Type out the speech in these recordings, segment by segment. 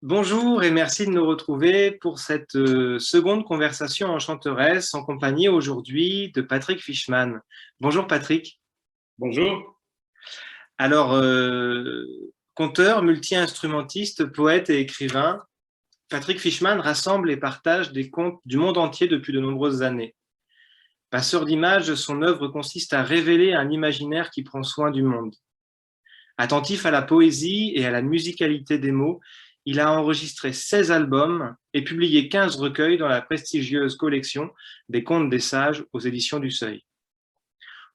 Bonjour et merci de nous retrouver pour cette seconde conversation enchanteresse en compagnie aujourd'hui de Patrick Fishman. Bonjour Patrick. Bonjour. Alors, conteur, multi-instrumentiste, poète et écrivain, Patrick Fishman rassemble et partage des contes du monde entier depuis de nombreuses années. Passeur d'images, son œuvre consiste à révéler un imaginaire qui prend soin du monde. Attentif à la poésie et à la musicalité des mots, il a enregistré 16 albums et publié 15 recueils dans la prestigieuse collection des Contes des Sages aux éditions du Seuil.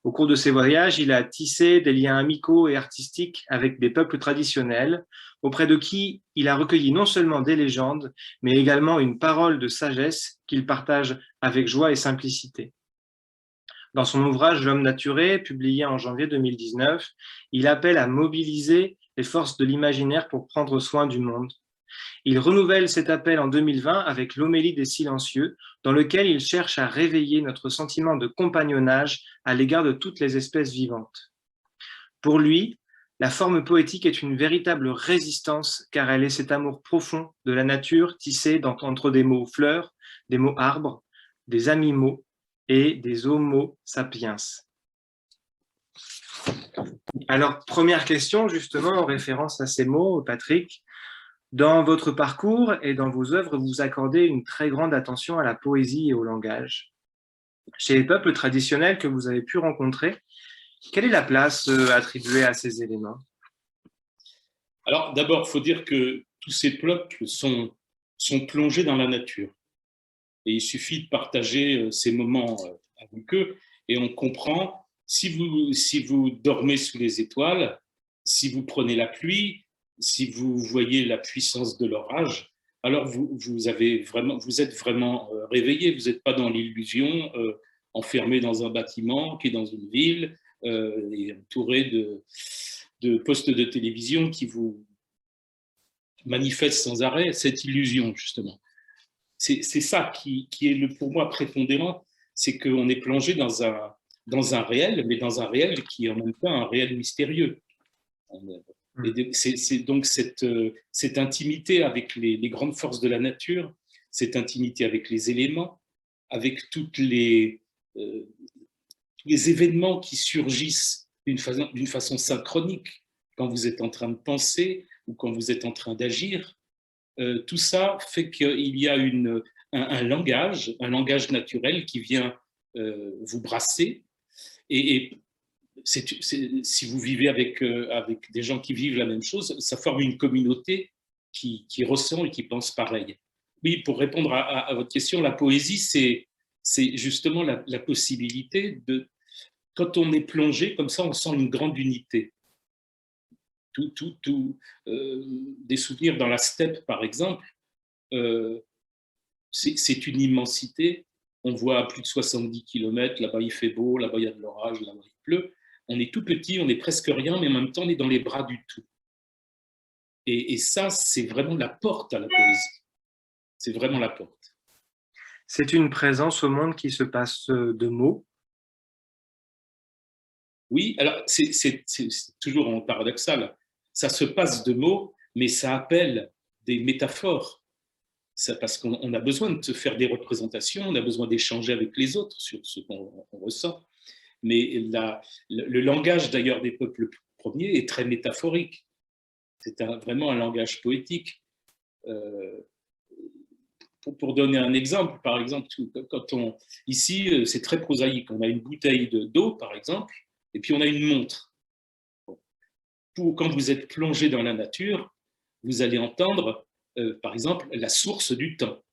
Au cours de ses voyages, il a tissé des liens amicaux et artistiques avec des peuples traditionnels, auprès de qui il a recueilli non seulement des légendes, mais également une parole de sagesse qu'il partage avec joie et simplicité. Dans son ouvrage L'homme naturé, publié en janvier 2019, il appelle à mobiliser les forces de l'imaginaire pour prendre soin du monde. Il renouvelle cet appel en 2020 avec l'Homélie des silencieux, dans lequel il cherche à réveiller notre sentiment de compagnonnage à l'égard de toutes les espèces vivantes. Pour lui, la forme poétique est une véritable résistance, car elle est cet amour profond de la nature tissé entre des mots fleurs, des mots arbres, des animaux et des homo sapiens. Alors, première question, justement, en référence à ces mots, Patrick. Dans votre parcours et dans vos œuvres, vous accordez une très grande attention à la poésie et au langage. Chez les peuples traditionnels que vous avez pu rencontrer, quelle est la place attribuée à ces éléments? Alors d'abord, il faut dire que tous ces peuples sont plongés dans la nature. Et il suffit de partager ces moments avec eux et on comprend, si vous dormez sous les étoiles, si vous prenez la pluie, si vous voyez la puissance de l'orage, alors vous êtes vraiment réveillé, vous n'êtes pas dans l'illusion, enfermé dans un bâtiment qui est dans une ville et entouré de postes de télévision qui vous manifestent sans arrêt cette illusion, justement. C'est ça qui est pour moi prépondérant, c'est qu'on est plongé dans un réel, mais dans un réel qui est en même temps un réel mystérieux. Et c'est donc cette intimité avec les grandes forces de la nature, cette intimité avec les éléments, avec tous les événements qui surgissent d'une façon synchronique quand vous êtes en train de penser ou quand vous êtes en train d'agir. Tout ça fait qu'il y a un langage naturel qui vient vous brasser. Et si vous vivez avec des gens qui vivent la même chose, ça forme une communauté qui ressent et qui pense pareil. Oui, pour répondre à votre question, la poésie, c'est justement la possibilité de, quand on est plongé comme ça, on sent une grande unité. Des souvenirs dans la steppe, par exemple, c'est une immensité. On voit à plus de 70 km, là-bas il fait beau, là-bas il y a de l'orage, là-bas il pleut. On est tout petit, on n'est presque rien, mais en même temps on est dans les bras du tout. Et ça, c'est vraiment la porte à la poésie. C'est vraiment la porte. C'est une présence au monde qui se passe de mots. Oui, alors c'est toujours paradoxal. Ça se passe de mots, mais ça appelle des métaphores. Parce qu'on a besoin de faire des représentations, on a besoin d'échanger avec les autres sur ce qu'on ressent. Mais le langage d'ailleurs des peuples premiers est très métaphorique. C'est vraiment un langage poétique. Pour donner un exemple, par exemple, ici c'est très prosaïque. On a une bouteille d'eau, par exemple, et puis on a une montre. Quand vous êtes plongé dans la nature, vous allez entendre, par exemple, la source du temps.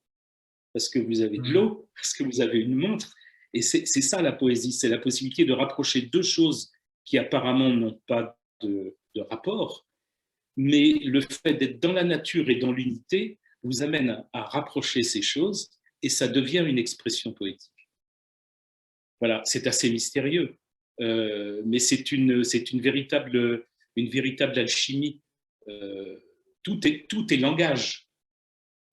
Parce que vous avez de l'eau, parce que vous avez une montre. Et c'est ça la poésie, c'est la possibilité de rapprocher deux choses qui apparemment n'ont pas de rapport, mais le fait d'être dans la nature et dans l'unité vous amène à rapprocher ces choses et ça devient une expression poétique. Voilà, c'est assez mystérieux, mais c'est une véritable alchimie. Tout est langage.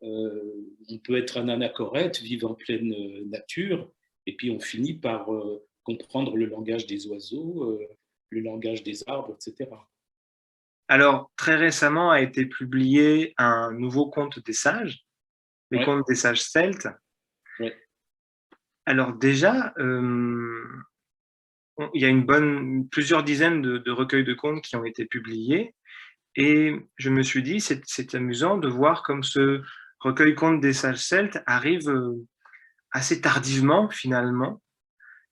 On peut être un anachorète, vivre en pleine nature, et puis on finit par comprendre le langage des oiseaux, le langage des arbres, etc. Alors, très récemment a été publié un nouveau conte des sages, les Ouais, contes des sages celtes. ouais. Alors déjà, il y a plusieurs dizaines de recueils de contes qui ont été publiés et je me suis dit: «C'est amusant de voir comme ce recueil contes des sages celtes arrive, assez tardivement finalement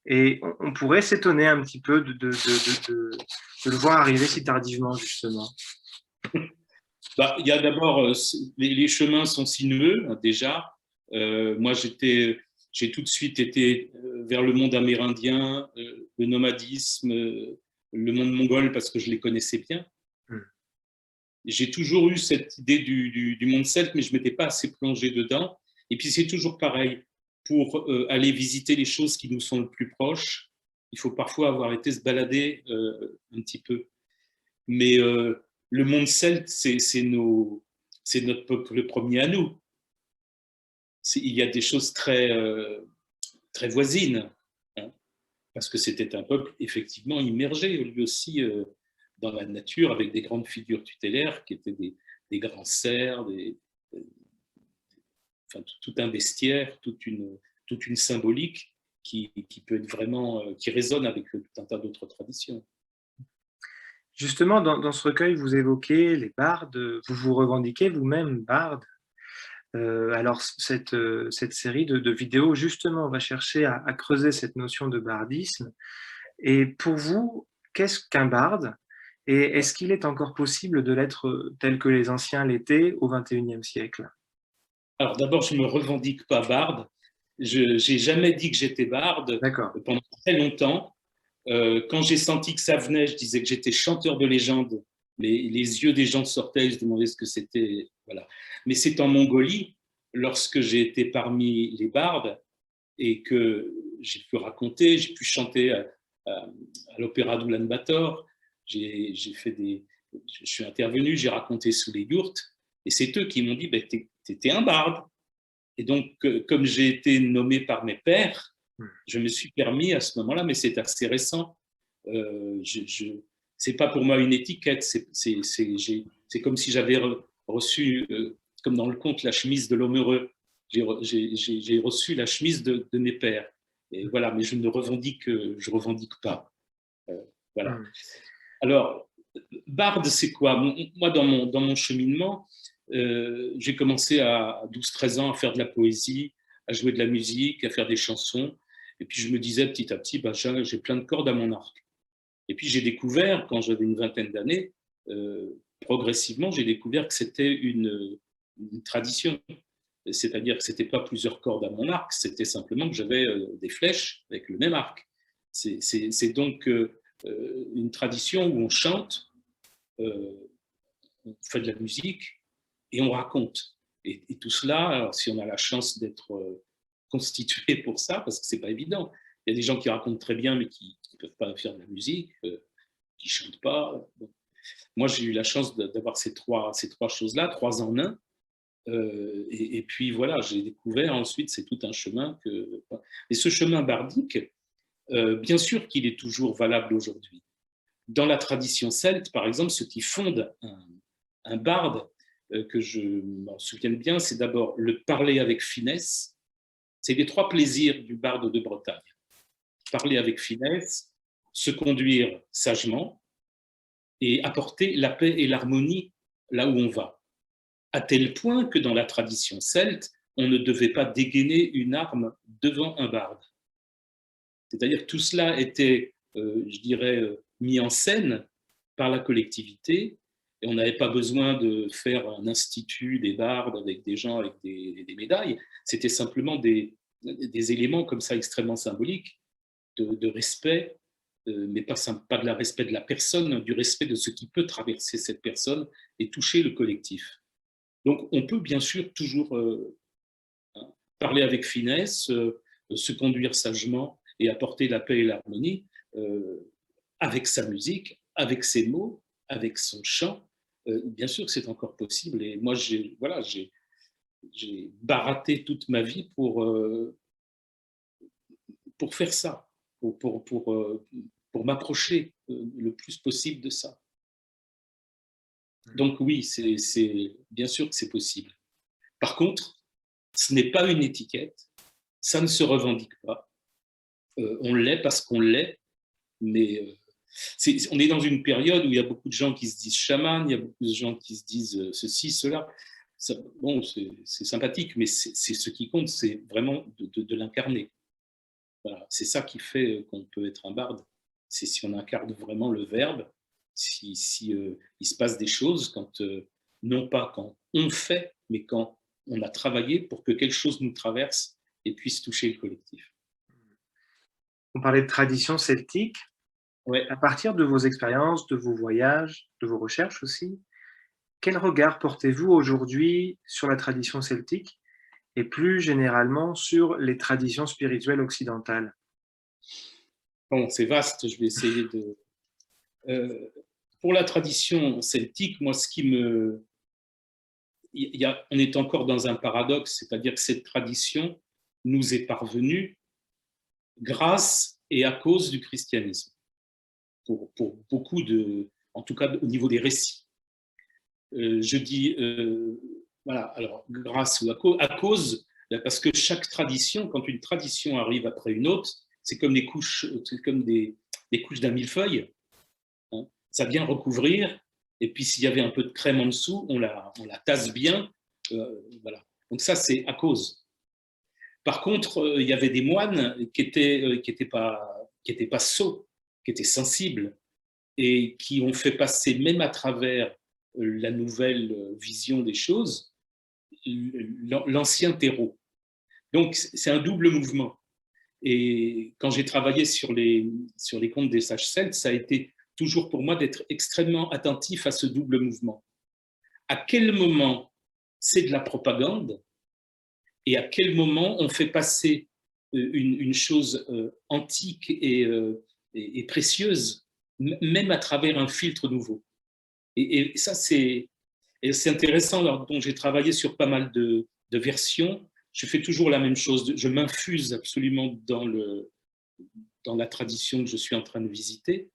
et on pourrait s'étonner un petit peu de le voir arriver si tardivement justement». Bah, il y a d'abord, les chemins sont sinueux, déjà. Moi, j'ai tout de suite été vers le monde amérindien, le nomadisme, le monde mongol, parce que je les connaissais bien. Mmh. J'ai toujours eu cette idée du monde celte, mais je ne m'étais pas assez plongé dedans. Et puis, c'est toujours pareil. Pour aller visiter les choses qui nous sont le plus proches, il faut parfois avoir été se balader un petit peu. Mais le monde celte, c'est notre peuple premier à nous. Il y a des choses très voisines, hein, parce que c'était un peuple effectivement immergé, lui aussi, dans la nature, avec des grandes figures tutélaires qui étaient des grands cerfs, enfin, tout un bestiaire, toute une symbolique qui peut être vraiment, qui résonne avec tout un tas d'autres traditions. Justement, dans ce recueil, vous évoquez les bardes, vous vous revendiquez vous-même barde. Alors cette série de vidéos, justement, va chercher à creuser cette notion de bardisme et pour vous, qu'est-ce qu'un barde? Et est-ce qu'il est encore possible de l'être, tel que les anciens l'étaient au XXIe siècle? Alors d'abord, je ne me revendique pas barde. Je n'ai jamais dit que j'étais barde D'accord. pendant très longtemps. Quand j'ai senti que ça venait, je disais que j'étais chanteur de légende. Les yeux des gens sortaient, je demandais ce que c'était. Voilà. Mais c'est en Mongolie, lorsque j'ai été parmi les bardes et que j'ai pu raconter, j'ai pu chanter à l'opéra d'Oulan-Bator, j'ai fait je suis intervenu, j'ai raconté sous les yourtes, et c'est eux qui m'ont dit ben, t'es un barde. Et donc, comme j'ai été nommé par mes pères, Mmh. je me suis permis à ce moment-là, mais c'est assez récent. C'est pas pour moi une étiquette, c'est comme si j'avais reçu, comme dans le conte, la chemise de l'homme heureux. J'ai reçu la chemise de mes pères. Et voilà, mais je revendique pas. Euh, voilà. Mmh. Alors, Bard, c'est quoi? Moi, dans mon cheminement, j'ai commencé à 12-13 ans à faire de la poésie, à jouer de la musique, à faire des chansons. Et puis, je me disais petit à petit, bah, j'ai plein de cordes à mon arc. Et puis, j'ai découvert, quand j'avais une vingtaine d'années, progressivement, j'ai découvert que c'était une tradition. C'est-à-dire que ce n'était pas plusieurs cordes à mon arc, c'était simplement que j'avais des flèches avec le même arc. C'est donc une tradition où on chante, on fait de la musique et on raconte. Et tout cela, alors, si on a la chance d'être constitué pour ça, parce que c'est pas évident. Il y a des gens qui racontent très bien, mais qui ne peuvent pas faire de la musique, qui ne chantent pas. Bon. Moi, j'ai eu la chance d'avoir ces trois choses-là, trois en un. Et puis voilà, j'ai découvert ensuite, c'est tout un chemin que. Et ce chemin bardique, bien sûr qu'il est toujours valable aujourd'hui. Dans la tradition celte, par exemple, ce qui fonde un barde, que je m'en souvienne bien, c'est d'abord le parler avec finesse. C'est les trois plaisirs du barde de Bretagne. Parler avec finesse, se conduire sagement et apporter la paix et l'harmonie là où on va. À tel point que dans la tradition celte, on ne devait pas dégainer une arme devant un barde. C'est-à-dire que tout cela était, je dirais, mis en scène par la collectivité et on n'avait pas besoin de faire un institut des bardes avec des gens avec des médailles. C'était simplement des éléments comme ça extrêmement symboliques de respect, mais pas de la respect de la personne, du respect de ce qui peut traverser cette personne et toucher le collectif. Donc on peut bien sûr toujours parler avec finesse, se conduire sagement et apporter la paix et l'harmonie avec sa musique, avec ses mots, avec son chant. Bien sûr que c'est encore possible. Et moi, j'ai baratté toute ma vie pour faire ça, pour m'approcher le plus possible de ça. Donc oui, bien sûr que c'est possible. Par contre, ce n'est pas une étiquette, ça ne se revendique pas. On l'est parce qu'on l'est, mais on est dans une période où il y a beaucoup de gens qui se disent chamans, il y a beaucoup de gens qui se disent ceci, cela. Ça, bon, c'est sympathique, mais c'est ce qui compte, c'est vraiment de l'incarner. Voilà, c'est ça qui fait qu'on peut être un barde. C'est si on incarne vraiment le verbe, si il se passe des choses, non pas quand on fait, mais quand on a travaillé pour que quelque chose nous traverse et puisse toucher le collectif. On parlait de tradition celtique. Ouais. À partir de vos expériences, de vos voyages, de vos recherches aussi, quel regard portez-vous aujourd'hui sur la tradition celtique et plus généralement sur les traditions spirituelles occidentales? Bon, c'est vaste, je vais essayer de... pour la tradition celtique, moi, on est encore dans un paradoxe, c'est-à-dire que cette tradition nous est parvenue grâce et à cause du christianisme, pour beaucoup en tout cas au niveau des récits. Je dis, voilà, alors grâce ou à cause, parce que chaque tradition, quand une tradition arrive après une autre, c'est comme des couches, des couches d'un millefeuille. Hein. Ça vient recouvrir, et puis s'il y avait un peu de crème en dessous, on la tasse bien. Voilà. Donc ça, c'est à cause. Par contre, il y avait des moines qui étaient pas sots, qui étaient sensibles, et qui ont fait passer, même à travers la nouvelle vision des choses, l'ancien terreau. Donc, c'est un double mouvement. Et quand j'ai travaillé sur les contes des sages celtes, ça a été toujours pour moi d'être extrêmement attentif à ce double mouvement. À quel moment c'est de la propagande et à quel moment on fait passer une chose antique et précieuse, même à travers un filtre nouveau. Et ça, c'est intéressant. Alors, donc, j'ai travaillé sur pas mal de versions. Je fais toujours la même chose. Je m'infuse absolument dans la tradition que je suis en train de visiter.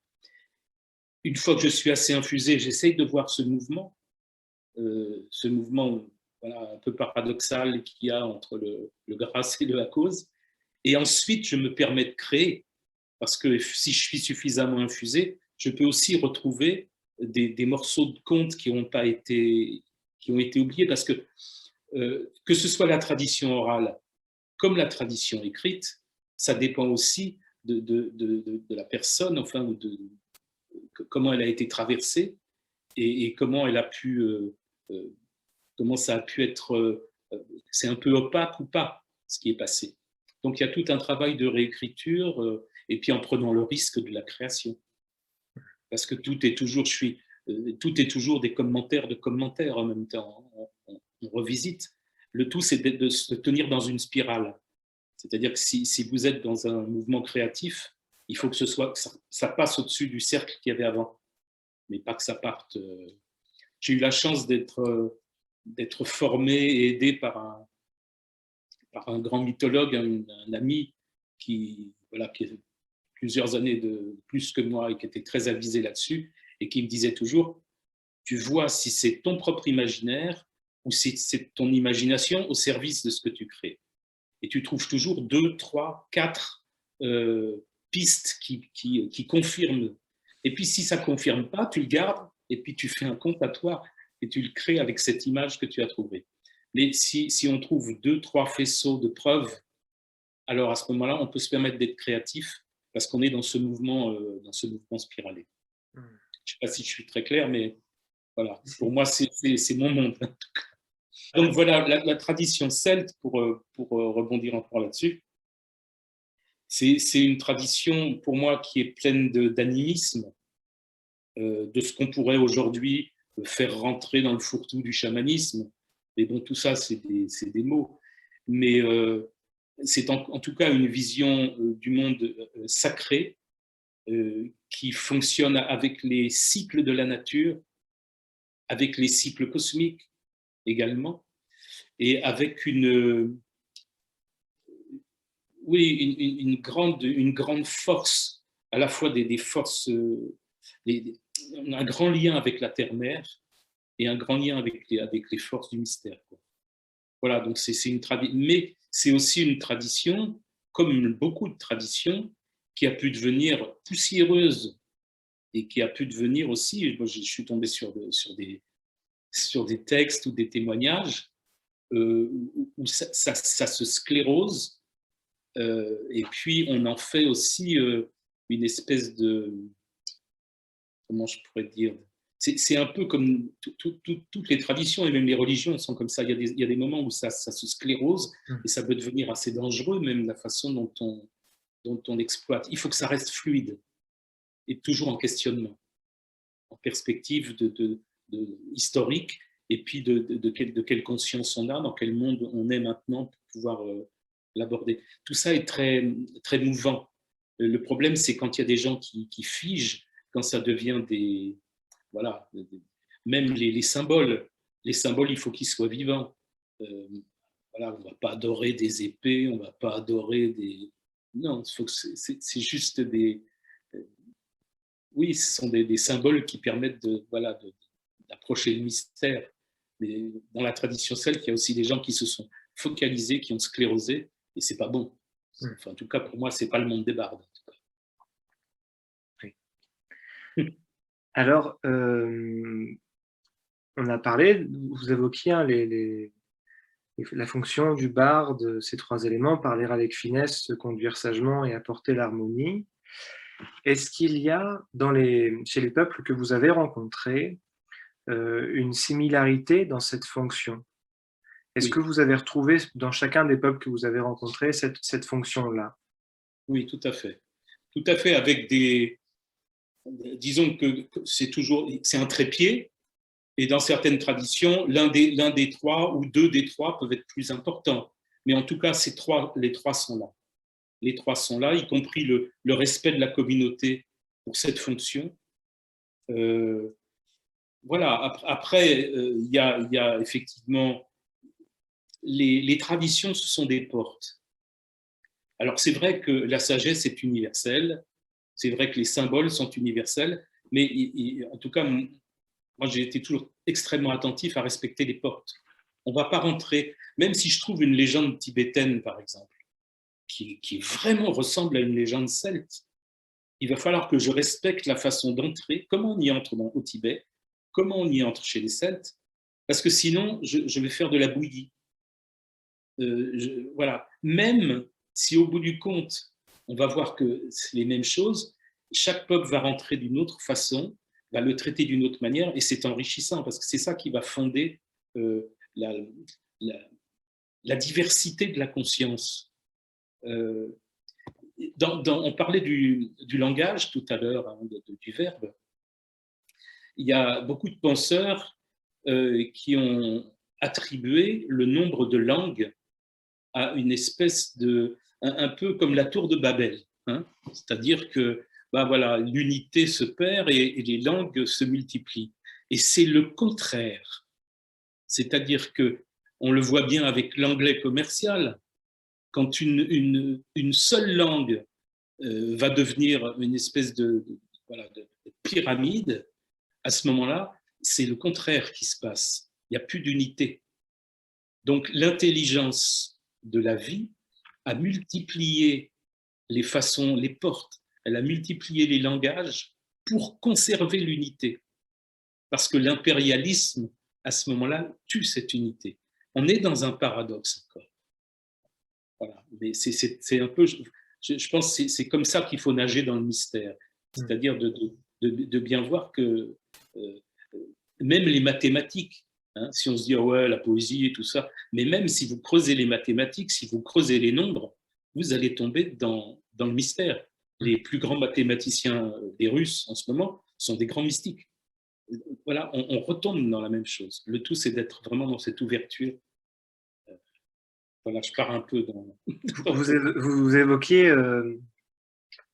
Une fois que je suis assez infusé, j'essaye de voir ce mouvement voilà, un peu paradoxal qu'il y a entre le grâce et le à cause. Et ensuite, je me permets de créer, parce que si je suis suffisamment infusé, je peux aussi retrouver des morceaux de contes qui ont été oubliés, parce que ce soit la tradition orale comme la tradition écrite, ça dépend aussi de la personne, enfin, comment elle a été traversée et comment elle a pu, comment ça a pu être, c'est un peu opaque ou pas ce qui est passé. Donc il y a tout un travail de réécriture et puis en prenant le risque de la création, parce que tout est toujours des commentaires de commentaires en même temps. On revisite. Le tout, c'est de se tenir dans une spirale. C'est-à-dire que si vous êtes dans un mouvement créatif, il faut que ça passe au-dessus du cercle qu'il y avait avant, mais pas que ça parte. J'ai eu la chance d'être formé et aidé par un grand mythologue, un ami qui a plusieurs années de plus que moi et qui était très avisé là-dessus et qui me disait toujours, tu vois si c'est ton propre imaginaire ou si c'est ton imagination au service de ce que tu crées. Et tu trouves toujours 2, 3, 4 pistes qui confirment. Et puis, si ça ne confirme pas, tu le gardes et puis tu fais un comptatoire et tu le crées avec cette image que tu as trouvée. Mais si on trouve 2, 3 faisceaux de preuves, alors à ce moment-là, on peut se permettre d'être créatif parce qu'on est dans ce mouvement spiralé. Je ne sais pas si je suis très clair, mais voilà. Pour moi, c'est mon monde. En tout cas. Donc voilà, la tradition celte, pour rebondir encore là-dessus, c'est une tradition pour moi qui est pleine d'animisme, de ce qu'on pourrait aujourd'hui faire rentrer dans le fourre-tout du chamanisme. Mais bon, tout ça, c'est des mots. Mais c'est en tout cas une vision du monde sacré qui fonctionne avec les cycles de la nature, avec les cycles cosmiques également, et avec une grande force, à la fois des forces, un grand lien avec la terre-mère, et un grand lien avec les forces du mystère, quoi. Voilà, donc c'est une tradition, mais c'est aussi une tradition, comme beaucoup de traditions, qui a pu devenir poussiéreuse et qui a pu devenir aussi, moi je suis tombé sur des textes ou des témoignages où ça se sclérose, et puis on en fait aussi une espèce de, comment je pourrais dire, c'est un peu comme toutes les traditions et même les religions sont comme ça. Il y a des moments où ça se sclérose et ça peut devenir assez dangereux, même la façon dont on l'exploite. Il faut que ça reste fluide et toujours en questionnement, en perspective historique, et puis de quelle conscience on a, dans quel monde on est maintenant pour pouvoir l'aborder. Tout ça est très, très mouvant. Le problème, c'est quand il y a des gens qui figent, quand ça devient des... Voilà, même les symboles. Les symboles, il faut qu'ils soient vivants. Voilà, on ne va pas adorer des épées, on ne va pas adorer des... Non, c'est juste des... Oui, ce sont des symboles qui permettent voilà, d'approcher le mystère. Mais dans la tradition celte, il y a aussi des gens qui se sont focalisés, qui ont sclérosé, et c'est pas bon. Enfin, en tout cas, pour moi, c'est pas le monde des bardes. En tout cas. Oui. Alors, on a parlé, vous évoquiez hein, la fonction du barde, ces trois éléments, parler avec finesse, se conduire sagement et apporter l'harmonie. Est-ce qu'il y a, chez les peuples que vous avez rencontrés, une similarité dans cette fonction? Est-ce que vous avez retrouvé dans chacun des peuples que vous avez rencontrés cette fonction-là? Oui, tout à fait. Tout à fait, avec des... Disons que c'est un trépied, et dans certaines traditions, l'un des trois ou deux des trois peuvent être plus importants. Mais en tout cas, les trois sont là. Les trois sont là, y compris le respect de la communauté pour cette fonction. Voilà, après, il y a effectivement les traditions, ce sont des portes. Alors c'est vrai que la sagesse est universelle, c'est vrai que les symboles sont universels, mais en tout cas, moi j'ai été toujours extrêmement attentif à respecter les portes. On ne va pas rentrer, même si je trouve une légende tibétaine, par exemple, qui vraiment ressemble à une légende celte, il va falloir que je respecte la façon d'entrer, comment on y entre au Tibet, comment on y entre chez les Celtes, parce que sinon, je vais faire de la bouillie. Voilà. Même si au bout du compte, on va voir que c'est les mêmes choses, chaque peuple va rentrer d'une autre façon, va le traiter d'une autre manière, et c'est enrichissant, parce que c'est ça qui va fonder la, la, la diversité de la conscience. On parlait du langage tout à l'heure, hein, du verbe. Il y a beaucoup de penseurs qui ont attribué le nombre de langues à une espèce de... un peu comme la tour de Babel. Hein, c'est-à-dire que bah voilà, l'unité se perd et les langues se multiplient. Et c'est le contraire. C'est-à-dire que on le voit bien avec l'anglais commercial. Quand une seule langue va devenir une espèce voilà, de pyramide, à ce moment-là, c'est le contraire qui se passe. Il n'y a plus d'unité. Donc l'intelligence de la vie a multiplié les façons, les portes, elle a multiplié les langages pour conserver l'unité. Parce que l'impérialisme, à ce moment-là, tue cette unité. On est dans un paradoxe encore. Voilà. Mais c'est un peu, je pense que c'est comme ça qu'il faut nager dans le mystère. C'est-à-dire de bien voir que même les mathématiques, hein, si on se dit, oh ouais, la poésie et tout ça, mais même si vous creusez les mathématiques, si vous creusez les nombres, vous allez tomber dans le mystère. Les plus grands mathématiciens des Russes en ce moment sont des grands mystiques. Voilà, on retombe dans la même chose. Le tout, c'est d'être vraiment dans cette ouverture. Voilà, je pars un peu dans... Vous évoquiez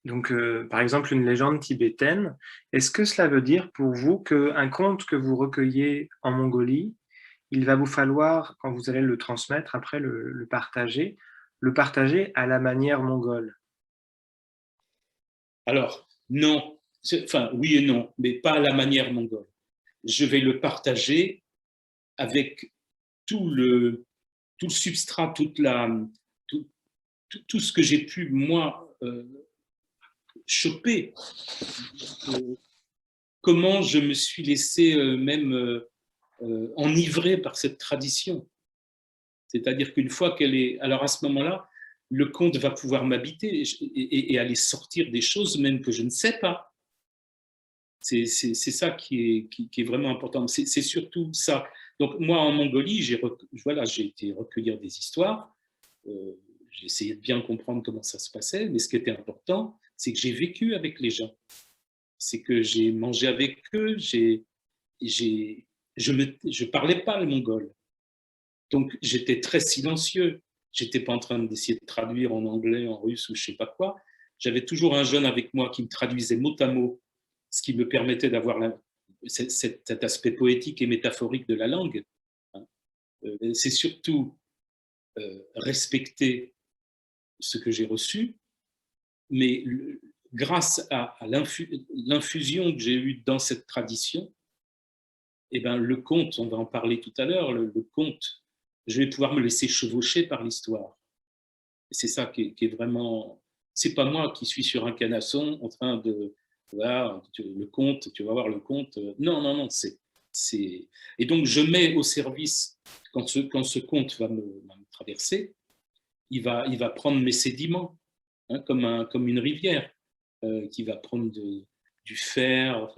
donc, par exemple, une légende tibétaine. Est-ce que cela veut dire pour vous qu'un conte que vous recueillez en Mongolie, il va vous falloir, quand vous allez le transmettre, après le partager à la manière mongole? Alors, non. Enfin, oui et non, mais pas à la manière mongole. je vais le partager avec tout le, tout le substrat, tout, tout ce que j'ai pu, moi, choper. Comment je me suis laissé même enivrer par cette tradition. C'est-à-dire qu'une fois qu'elle est... Alors à ce moment-là, le conte va pouvoir m'habiter et aller sortir des choses même que je ne sais pas. C'est ça qui est vraiment important. C'est surtout ça. Donc moi, en Mongolie, j'ai été recueillir des histoires. J'ai essayé de bien comprendre comment ça se passait, mais ce qui était important, c'est que j'ai vécu avec les gens. C'est que j'ai mangé avec eux, je parlais pas le mongol. Donc j'étais très silencieux. J'étais pas en train d'essayer de traduire en anglais, en russe ou je sais pas quoi. J'avais toujours un jeune avec moi qui me traduisait mot à mot, ce qui me permettait d'avoir cet aspect poétique et métaphorique de la langue. C'est surtout respecter ce que j'ai reçu, mais grâce à l'infusion que j'ai eue dans cette tradition, eh ben, le conte, on va en parler tout à l'heure, le conte, je vais pouvoir me laisser chevaucher par l'histoire. C'est ça qui est vraiment... C'est pas moi qui suis sur un canasson en train de... Voilà, le conte, tu vas voir le conte. Non, non, non, Et donc, je mets au service, quand ce conte va me traverser, il va prendre mes sédiments, hein, comme une rivière, qui va prendre du fer,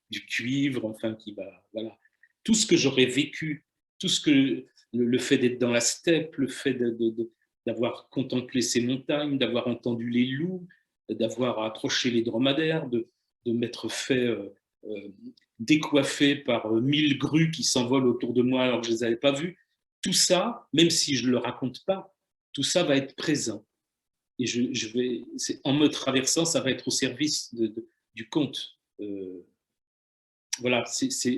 du cuivre, enfin, qui va... Voilà. Tout ce que j'aurais vécu, tout ce que... Le fait d'être dans la steppe, le fait d'avoir contemplé ces montagnes, d'avoir entendu les loups, d'avoir approché les dromadaires, de m'être fait décoiffer par 1000 grues qui s'envolent autour de moi alors que je ne les avais pas vues. Tout ça, même si je ne le raconte pas, tout ça va être présent. Et en me traversant, ça va être au service du conte. Voilà,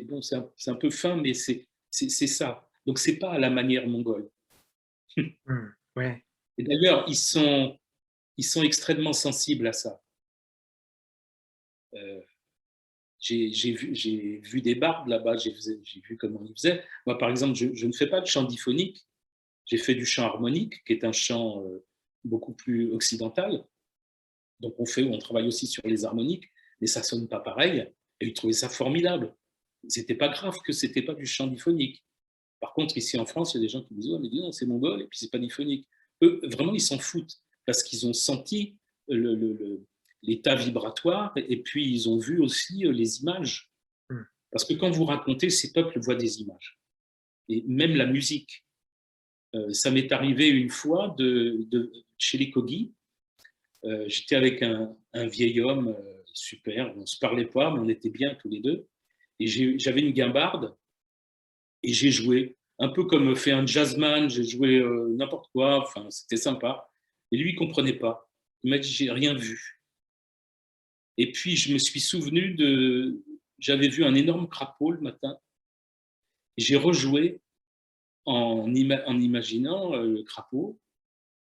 bon, un peu fin, mais c'est ça. Donc, c'est pas à la manière mongole. Ouais. Et d'ailleurs, ils sont extrêmement sensibles à ça. J'ai vu des bardes là-bas, j'ai vu comment ils faisaient. Moi, par exemple, je ne fais pas de chant diphonique, j'ai fait du chant harmonique, qui est un chant beaucoup plus occidental. Donc, on travaille aussi sur les harmoniques, mais ça sonne pas pareil. Et ils trouvaient ça formidable. C'était pas grave que c'était pas du chant diphonique. Par contre, ici en France, il y a des gens qui disent, ouais, mais dis non, c'est mongol, et puis c'est pas diphonique. Eux, vraiment, ils s'en foutent, parce qu'ils ont senti l'état vibratoire, et puis ils ont vu aussi les images. Parce que quand vous racontez, ces peuples voient des images. Et même la musique. Ça m'est arrivé une fois chez les Kogi. J'étais avec un vieil homme super, on ne se parlait pas, mais on était bien tous les deux. Et j'avais une guimbarde et j'ai joué, un peu comme fait un jazzman, j'ai joué n'importe quoi, enfin, c'était sympa. Et lui, il ne comprenait pas. Il m'a dit, j'ai rien vu. Et puis, je me suis souvenu j'avais vu un énorme crapaud le matin. J'ai rejoué en imaginant le crapaud.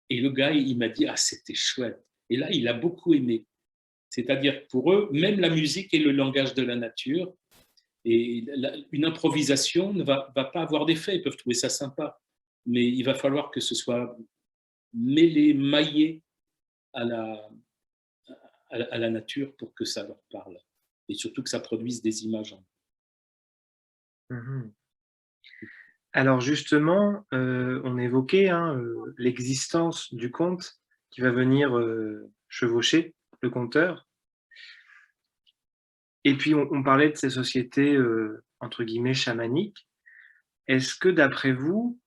Et le gars, il m'a dit, ah, c'était chouette. Et là, il a beaucoup aimé. C'est-à-dire, pour eux, même la musique est le langage de la nature. Et une improvisation ne va pas avoir d'effet. Ils peuvent trouver ça sympa. Mais il va falloir que ce soit mêlé, maillé à la nature pour que ça leur parle. Et surtout que ça produise des images. Alors justement, on évoquait l'existence du conte qui va venir chevaucher le conteur. Et puis on parlait de ces sociétés entre guillemets chamaniques. Est-ce que d'après vous,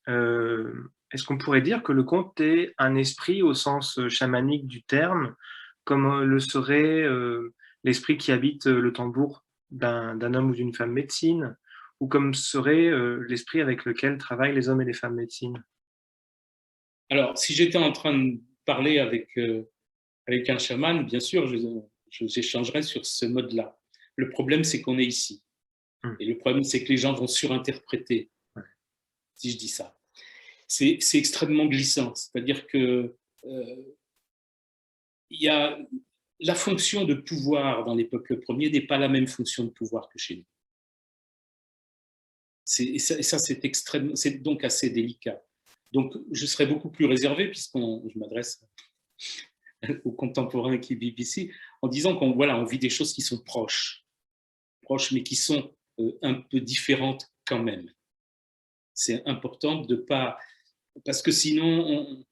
est-ce qu'on pourrait dire que le conte est un esprit au sens chamanique du terme, comme le serait l'esprit qui habite le tambour d'un homme ou d'une femme médecine, ou comme serait l'esprit avec lequel travaillent les hommes et les femmes médecine? Alors, si j'étais en train de parler avec un chaman, bien sûr, j'échangerais sur ce mode-là. Le problème, c'est qu'on est ici. Et le problème, c'est que les gens vont surinterpréter, si je dis ça. C'est extrêmement glissant. C'est-à-dire que il y a la fonction de pouvoir dans les peuples premiers n'est pas la même fonction de pouvoir que chez nous. Et ça c'est donc assez délicat. Donc, je serais beaucoup plus réservé, je m'adresse aux contemporains qui vivent ici, en disant on vit des choses qui sont proches, mais qui sont un peu différentes quand même. C'est important de pas... Parce que sinon,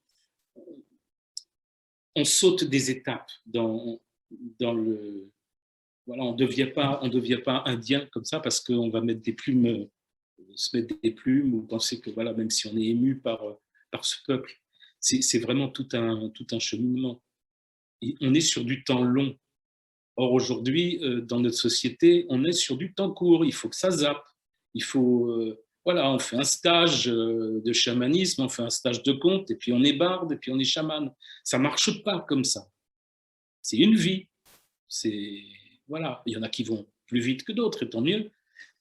on saute des étapes dans le... Voilà, on ne devient pas indien comme ça parce qu'on va mettre des plumes, se mettre des plumes ou penser que voilà, même si on est ému par ce peuple, c'est vraiment tout un cheminement. Et on est sur du temps long. Or, aujourd'hui, dans notre société, on est sur du temps court. Il faut que ça zappe. Il faut, voilà, on fait un stage de chamanisme, on fait un stage de conte, et puis on est barde, et puis on est chaman. Ça ne marche pas comme ça. C'est une vie. Voilà. Il y en a qui vont plus vite que d'autres, et tant mieux.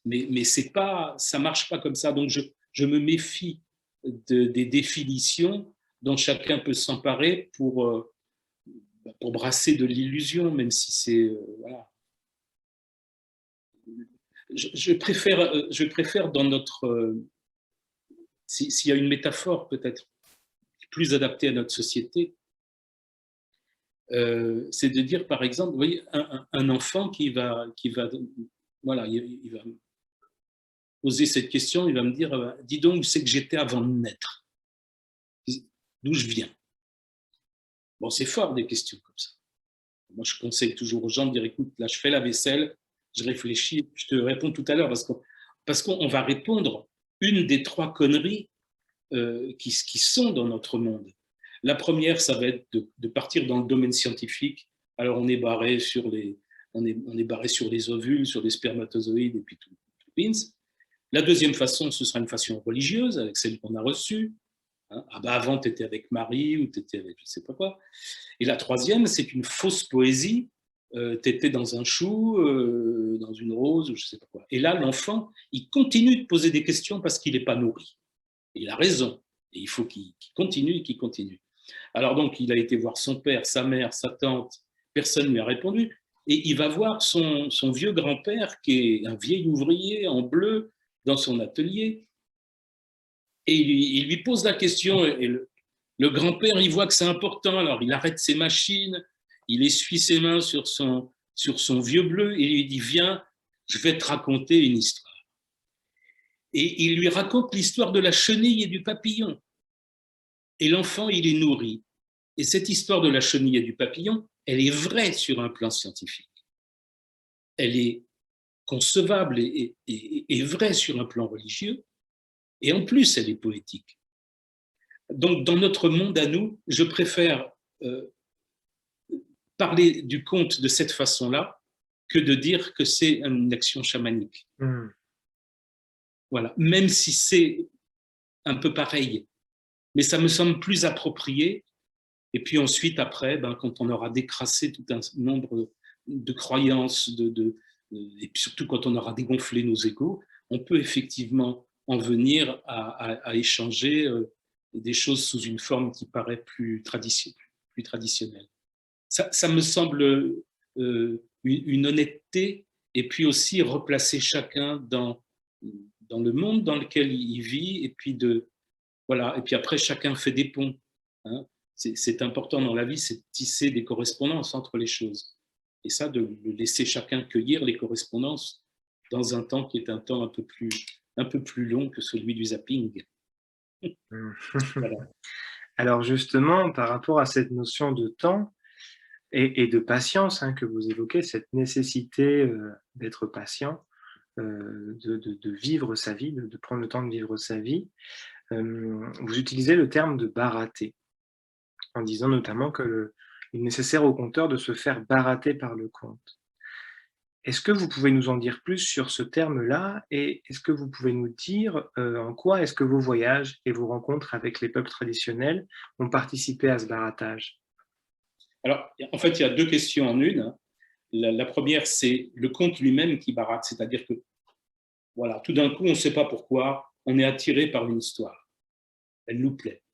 Mais ça ne marche pas comme ça. Donc, je me méfie des définitions dont chacun peut s'emparer pour brasser de l'illusion, même si c'est... voilà. Je préfère dans notre... s'il y a une métaphore peut-être plus adaptée à notre société, c'est de dire, par exemple, vous voyez, un enfant qui va voilà, il va poser cette question, il va me dire, dis donc, où c'est que j'étais avant de naître? D'où je viens? Bon, c'est fort des questions comme ça. Moi, je conseille toujours aux gens de dire, écoute, là, je fais la vaisselle, je réfléchis, je te réponds tout à l'heure, parce qu'on va répondre une des trois conneries qui sont dans notre monde. La première, ça va être de partir dans le domaine scientifique. Alors, on est barré sur les ovules, sur les spermatozoïdes et puis tout. La deuxième façon, ce sera une façon religieuse, avec celle qu'on a reçue. Hein, ah bah avant, tu étais avec Marie ou tu étais avec je ne sais pas quoi. Et la troisième, c'est une fausse poésie. Tu étais dans un chou, dans une rose, ou je ne sais pas quoi. Et là, l'enfant, il continue de poser des questions parce qu'il n'est pas nourri. Et il a raison. Et il faut qu'il continue et qu'il continue. Alors donc, il a été voir son père, sa mère, sa tante. Personne ne lui a répondu. Et il va voir son vieux grand-père, qui est un vieil ouvrier en bleu, dans son atelier. Et il lui pose la question. Et le grand-père, il voit que c'est important. Alors, il arrête ses machines. Il essuie ses mains sur son vieux bleu et il lui dit, viens, je vais te raconter une histoire. Et il lui raconte l'histoire de la chenille et du papillon. Et l'enfant, il est nourri. Et cette histoire de la chenille et du papillon, elle est vraie sur un plan scientifique. Elle est concevable et vraie sur un plan religieux. Et en plus, elle est poétique. Donc, dans notre monde à nous, je préfère parler du conte de cette façon-là que de dire que c'est une action chamanique. Voilà, même si c'est un peu pareil, mais ça me semble plus approprié. Et puis ensuite, après, quand on aura décrassé tout un nombre de croyances, et puis surtout quand on aura dégonflé nos égos, on peut effectivement en venir à échanger des choses sous une forme qui paraît plus traditionnelle. Ça me semble une honnêteté, et puis aussi replacer chacun dans le monde dans lequel il vit, et puis voilà. Et puis après, chacun fait des ponts. Hein. C'est important dans la vie, c'est de tisser des correspondances entre les choses. Et ça, de laisser chacun cueillir les correspondances dans un temps qui est un temps un peu plus long que celui du zapping. Voilà. Alors justement, par rapport à cette notion de temps et de patience que vous évoquez, cette nécessité d'être patient, de vivre sa vie, de prendre le temps de vivre sa vie, vous utilisez le terme de barater, en disant notamment qu'il est nécessaire au conteur de se faire barater par le conte. Est-ce que vous pouvez nous en dire plus sur ce terme-là, et est-ce que vous pouvez nous dire en quoi est-ce que vos voyages et vos rencontres avec les peuples traditionnels ont participé à ce baratage? Alors, en fait, il y a deux questions en une. La première, c'est le conte lui-même qui barate, c'est-à-dire que, voilà, tout d'un coup, on ne sait pas pourquoi, on est attiré par une histoire. Elle nous plaît.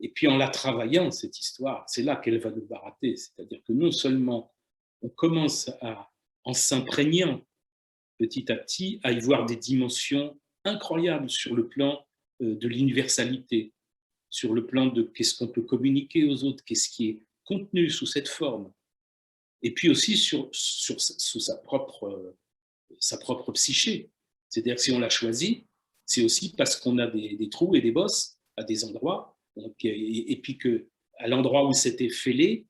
Et puis en la travaillant, cette histoire, c'est là qu'elle va nous barater. C'est-à-dire que non seulement on commence à, en s'imprégnant petit à petit, à y voir des dimensions incroyables sur le plan de l'universalité, sur le plan de qu'est-ce qu'on peut communiquer aux autres, qu'est-ce qui est contenu sous cette forme, et puis aussi sous sa propre psyché. C'est-à-dire que si on l'a choisi, c'est aussi parce qu'on a des trous et des bosses à des endroits, donc, et puis qu'à l'endroit où c'était fêlé,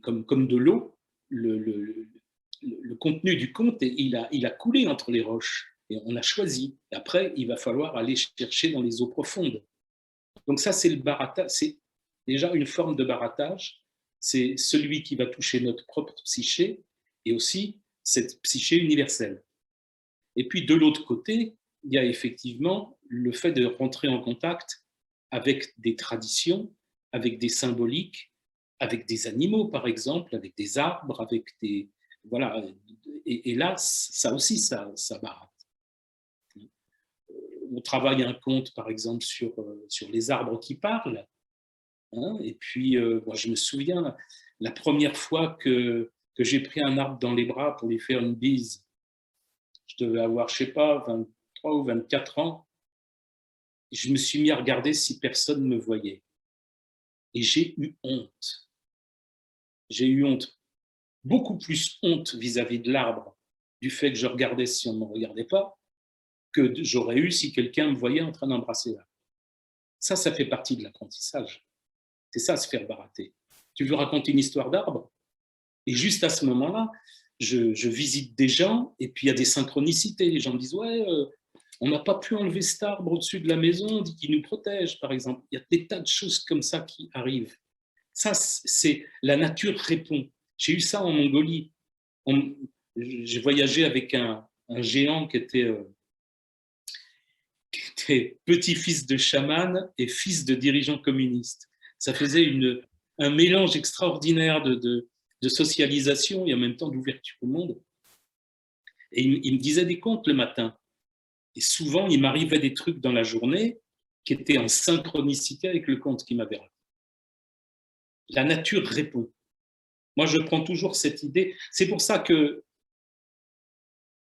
comme de l'eau, le contenu du conte, il a coulé entre les roches, et on a choisi. Et après, il va falloir aller chercher dans les eaux profondes. Donc ça, c'est le baratage, c'est déjà une forme de baratage, c'est celui qui va toucher notre propre psyché, et aussi cette psyché universelle. Et puis de l'autre côté, il y a effectivement le fait de rentrer en contact avec des traditions, avec des symboliques, avec des animaux par exemple, avec des arbres, avec des... Voilà. Et là, ça aussi, ça barate. On travaille un conte par exemple sur les arbres qui parlent. Hein, et puis, moi, je me souviens, la première fois que j'ai pris un arbre dans les bras pour lui faire une bise, je devais avoir, je ne sais pas, 23 ou 24 ans. Je me suis mis à regarder si personne me voyait. Et j'ai eu honte. J'ai eu honte. Beaucoup plus honte vis-à-vis de l'arbre, du fait que je regardais si on ne me regardait pas, que j'aurais eu si quelqu'un me voyait en train d'embrasser l'arbre. Ça fait partie de l'apprentissage. C'est ça, se faire barater. Tu veux raconter une histoire d'arbre? Et juste à ce moment-là, je visite des gens, et puis il y a des synchronicités. Les gens me disent, ouais, on n'a pas pu enlever cet arbre au-dessus de la maison, on dit qu'il nous protège, par exemple. Il y a des tas de choses comme ça qui arrivent. Ça, c'est la nature répond. J'ai eu ça en Mongolie. J'ai voyagé avec un géant qui était petit-fils de chaman et fils de dirigeant communiste. Ça faisait un mélange extraordinaire de socialisation et en même temps d'ouverture au monde. Et il me disait des contes le matin. Et souvent, il m'arrivait des trucs dans la journée qui étaient en synchronicité avec le conte qu'il m'avait raconté. La nature répond. Moi, je prends toujours cette idée. C'est pour ça que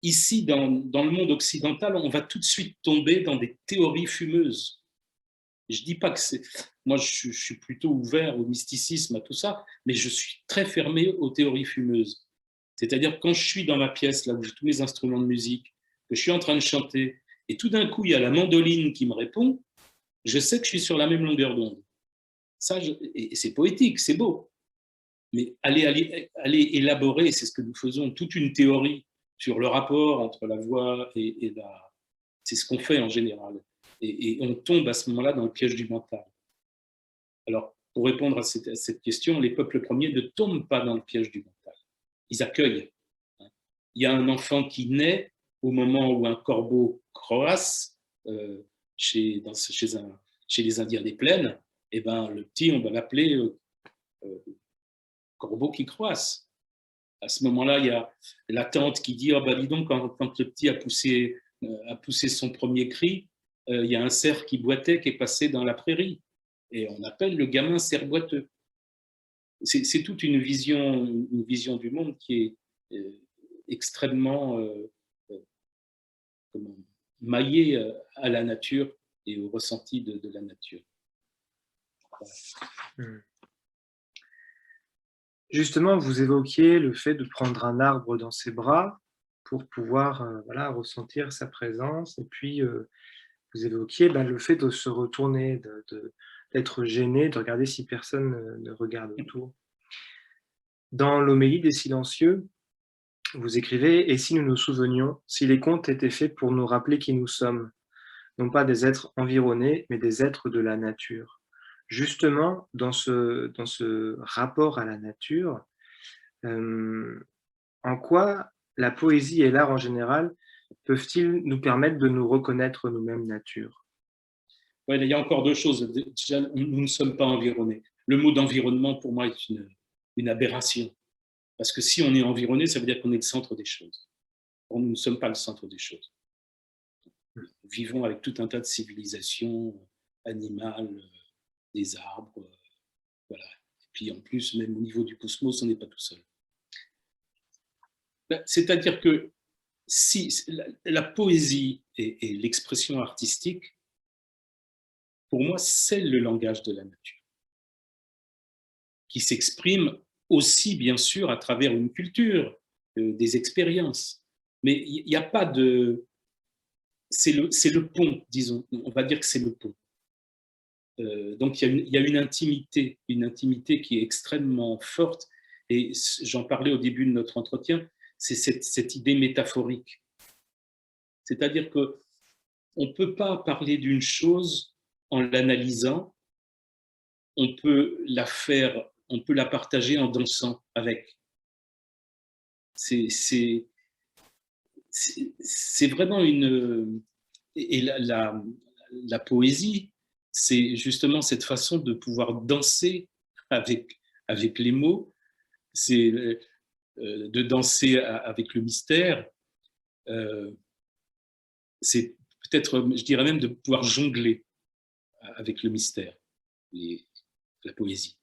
ici, dans le monde occidental, on va tout de suite tomber dans des théories fumeuses. Je ne dis pas que c'est... Moi, je suis plutôt ouvert au mysticisme, à tout ça, mais je suis très fermé aux théories fumeuses. C'est-à-dire que quand je suis dans ma pièce, là où j'ai tous mes instruments de musique, que je suis en train de chanter, et tout d'un coup, il y a la mandoline qui me répond, je sais que je suis sur la même longueur d'onde. Ça, et c'est poétique, c'est beau. Mais aller élaborer, c'est ce que nous faisons, toute une théorie sur le rapport entre la voix et la... C'est ce qu'on fait en général. Et on tombe à ce moment-là dans le piège du mental. Alors, pour répondre à cette question, les peuples premiers ne tombent pas dans le piège du mental. Ils accueillent. Il y a un enfant qui naît au moment où un corbeau croasse chez les Indiens des plaines. Et ben, le petit, on va l'appeler corbeau qui croasse. À ce moment-là, il y a la tante qui dit, oh, bah, dis donc, quand le petit a poussé son premier cri, il y a un cerf qui boitait qui est passé dans la prairie. Et on appelle le gamin cerf boiteux. C'est toute une vision du monde qui est extrêmement maillée à la nature et au ressenti de la nature. Voilà. Justement, vous évoquiez le fait de prendre un arbre dans ses bras pour pouvoir voilà, ressentir sa présence. Et puis, vous évoquiez le fait de se retourner, d'être gêné, de regarder si personne ne regarde autour. Dans l'Homélie des Silencieux, vous écrivez « Et si nous nous souvenions, si les contes étaient faits pour nous rappeler qui nous sommes, non pas des êtres environnés, mais des êtres de la nature ». Justement, dans ce rapport à la nature, en quoi la poésie et l'art en général peuvent-ils nous permettre de nous reconnaître nous-mêmes nature? Ouais, il y a encore deux choses. Déjà, nous ne sommes pas environnés. Le mot d'environnement, pour moi, est une aberration. Parce que si on est environné, ça veut dire qu'on est le centre des choses. Or, nous ne sommes pas le centre des choses. Nous vivons avec tout un tas de civilisations animales, des arbres, voilà. Et puis en plus, même au niveau du cosmos, on n'est pas tout seul. C'est-à-dire que si la poésie et l'expression artistique, pour moi, c'est le langage de la nature, qui s'exprime aussi, bien sûr, à travers une culture, des expériences. Mais il n'y a pas de... C'est le pont, disons. On va dire que c'est le pont. Donc, il y a une intimité qui est extrêmement forte. Et j'en parlais au début de notre entretien, c'est cette idée métaphorique. C'est-à-dire qu'on ne peut pas parler d'une chose en l'analysant, on peut la partager en dansant avec. C'est vraiment une... Et la poésie, c'est justement cette façon de pouvoir danser avec les mots, c'est de danser avec le mystère, c'est peut-être, je dirais même, de pouvoir jongler avec le mystère, la poésie.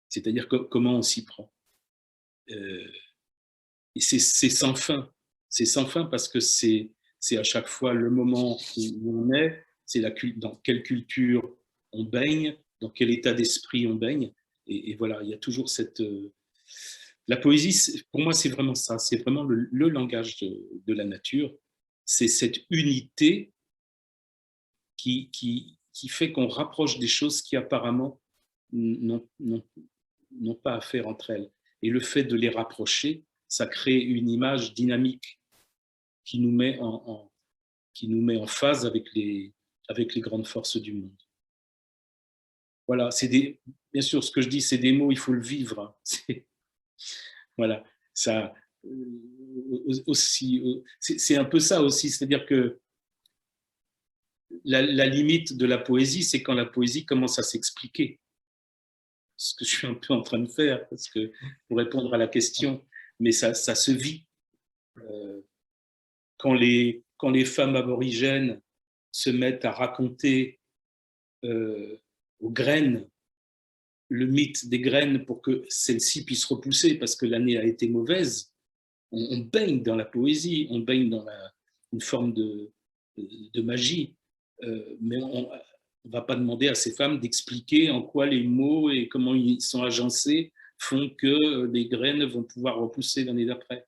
C'est-à-dire comment on s'y prend. Et c'est sans fin. C'est sans fin parce que c'est à chaque fois le moment où on est, c'est dans quelle culture on baigne, dans quel état d'esprit on baigne. Et voilà, il y a toujours cette... la poésie, pour moi, c'est vraiment ça. C'est vraiment le langage de la nature. C'est cette unité qui fait qu'on rapproche des choses qui apparemment n'ont pas à faire entre elles. Et le fait de les rapprocher, ça crée une image dynamique qui nous met en phase avec les grandes forces du monde. Voilà, bien sûr, ce que je dis, c'est des mots, il faut le vivre. Voilà, ça aussi, c'est un peu ça aussi, c'est-à-dire que la limite de la poésie, c'est quand la poésie commence à s'expliquer. Ce que je suis un peu en train de faire, parce que pour répondre à la question, mais ça se vit. Quand les femmes aborigènes se mettent à raconter aux graines le mythe des graines pour que celles-ci puissent repousser parce que l'année a été mauvaise, on baigne dans la poésie, on baigne dans une forme de magie, mais on ne va pas demander à ces femmes d'expliquer en quoi les mots et comment ils sont agencés font que les graines vont pouvoir repousser l'année d'après.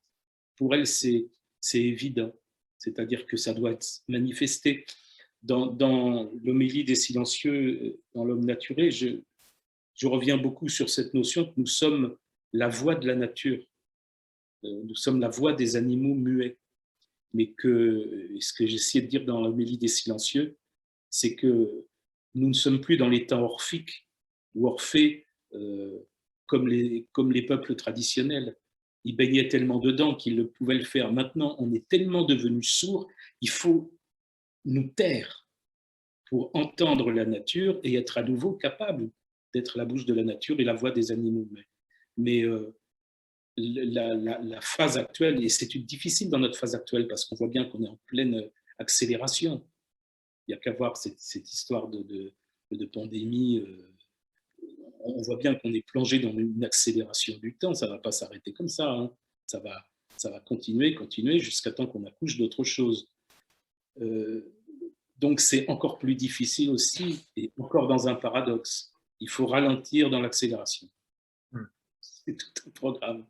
Pour elles, c'est évident, c'est-à-dire que ça doit être manifesté. Dans l'homélie des silencieux, dans l'homme naturé, je reviens beaucoup sur cette notion que nous sommes la voix de la nature, nous sommes la voix des animaux muets, mais que ce que j'essayais de dire dans l'homélie des silencieux, c'est que nous ne sommes plus dans les temps orphiques, où Orphée, comme les peuples traditionnels, ils baignaient tellement dedans qu'ils pouvaient le faire. Maintenant, on est tellement devenus sourds, il faut nous taire pour entendre la nature et être à nouveau capable d'être la bouche de la nature et la voix des animaux. Mais la phase actuelle, et c'est difficile dans notre phase actuelle parce qu'on voit bien qu'on est en pleine accélération. Il n'y a qu'à voir cette histoire de pandémie. On voit bien qu'on est plongé dans une accélération du temps. Ça ne va pas s'arrêter comme ça. Hein. Ça va continuer jusqu'à temps qu'on accouche d'autre chose. Donc c'est encore plus difficile aussi, et encore dans un paradoxe. Il faut ralentir dans l'accélération. C'est tout un programme.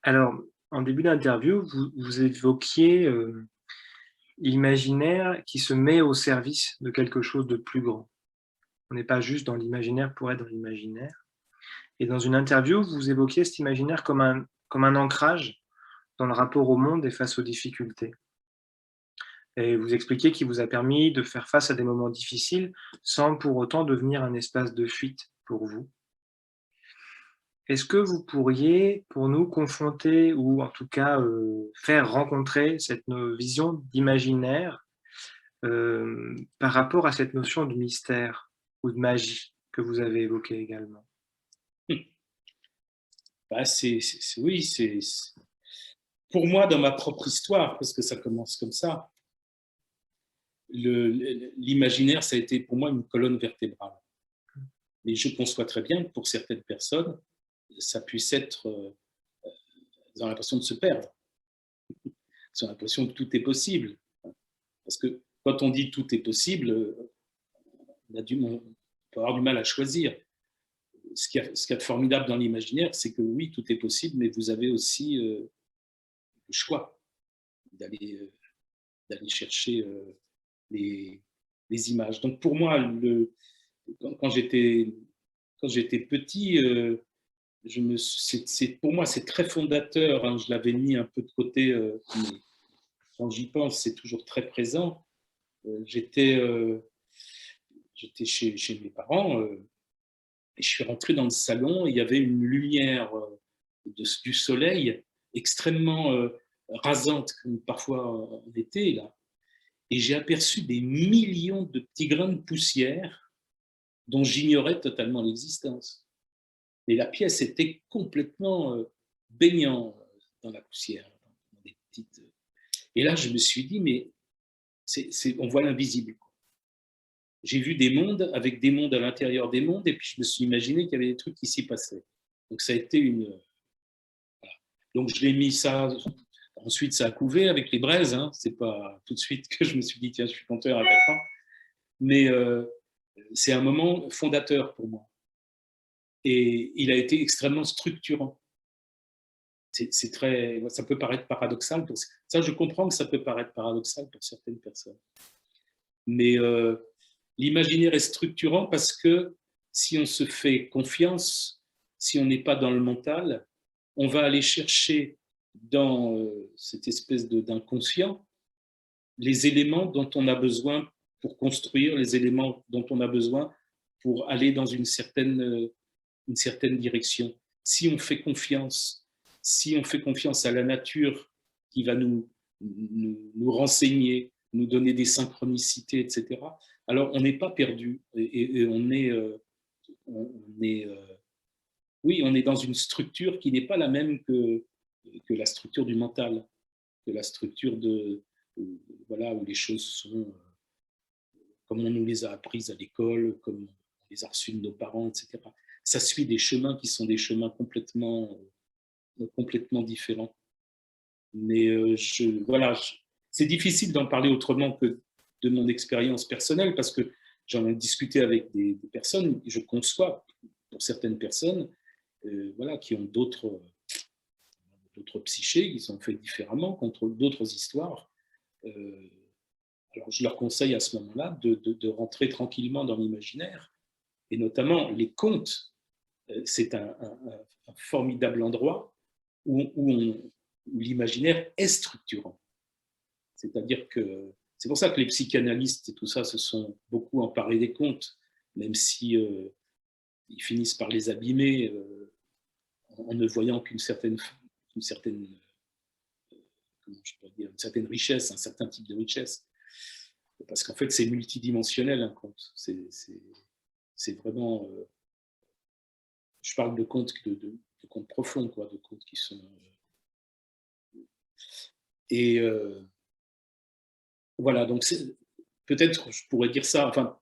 Alors, en début d'interview, vous évoquiez l'imaginaire qui se met au service de quelque chose de plus grand. On n'est pas juste dans l'imaginaire pour être dans l'imaginaire. Et dans une interview, vous évoquiez cet imaginaire comme un ancrage dans le rapport au monde et face aux difficultés. Et vous expliquiez qu'il vous a permis de faire face à des moments difficiles sans pour autant devenir un espace de fuite pour vous. Est-ce que vous pourriez, pour nous, confronter ou en tout cas faire rencontrer cette vision d'imaginaire par rapport à cette notion de mystère ou de magie que vous avez évoquée également? Bah, oui, pour moi, dans ma propre histoire, parce que ça commence comme ça, l'imaginaire, ça a été pour moi une colonne vertébrale. Mais je conçois très bien que pour certaines personnes, ça puisse être, ils ont l'impression de se perdre. Ils ont l'impression que tout est possible. Parce que quand on dit tout est possible, on peut avoir du mal à choisir. Ce qu'il y a de formidable dans l'imaginaire, c'est que oui, tout est possible, mais vous avez aussi le choix d'aller chercher les images. Donc pour moi, quand j'étais petit, pour moi, c'est très fondateur. Hein, je l'avais mis un peu de côté, mais quand j'y pense, c'est toujours très présent. J'étais chez mes parents et je suis rentré dans le salon et il y avait une lumière du soleil extrêmement rasante, comme parfois en été, là. Et j'ai aperçu des millions de petits grains de poussière dont j'ignorais totalement l'existence. Et la pièce était complètement baignant dans la poussière. Dans des petites... Et là, je me suis dit, mais on voit l'invisible. J'ai vu des mondes avec des mondes à l'intérieur des mondes, et puis je me suis imaginé qu'il y avait des trucs qui s'y passaient. Donc ça a été une... Voilà. Donc je l'ai mis ça... Ensuite, ça a couvé avec les braises. Hein. C'est pas tout de suite que je me suis dit, tiens, je suis conteur à 4 ans. Mais c'est un moment fondateur pour moi. Et il a été extrêmement structurant. Ça peut paraître paradoxal. Ça, je comprends que ça peut paraître paradoxal pour certaines personnes. Mais l'imaginaire est structurant parce que si on se fait confiance, si on n'est pas dans le mental, on va aller chercher dans cette espèce d'inconscient les éléments dont on a besoin pour construire, les éléments dont on a besoin pour aller dans une certaine direction. Si on fait confiance à la nature qui va nous renseigner, nous donner des synchronicités, etc., alors on n'est pas perdu et on est dans une structure qui n'est pas la même que la structure du mental, que la structure où les choses sont comme on nous les a apprises à l'école, comme on les a reçues de nos parents, etc. Ça suit des chemins qui sont des chemins complètement différents. Mais c'est difficile d'en parler autrement que de mon expérience personnelle parce que j'en ai discuté avec des personnes, je conçois pour certaines personnes qui ont d'autres psychés, qui sont faits différemment, contre d'autres histoires. Alors je leur conseille à ce moment-là de rentrer tranquillement dans l'imaginaire, et notamment les contes. C'est un formidable endroit où l'imaginaire est structurant. C'est-à-dire que c'est pour ça que les psychanalystes et tout ça se sont beaucoup emparés des contes, même si ils finissent par les abîmer en ne voyant qu'une certaine richesse, un certain type de richesse. Parce qu'en fait, c'est multidimensionnel, un conte. C'est vraiment... je parle de contes profonds, quoi, de contes qui sont... Et voilà, donc peut-être je pourrais dire ça, enfin,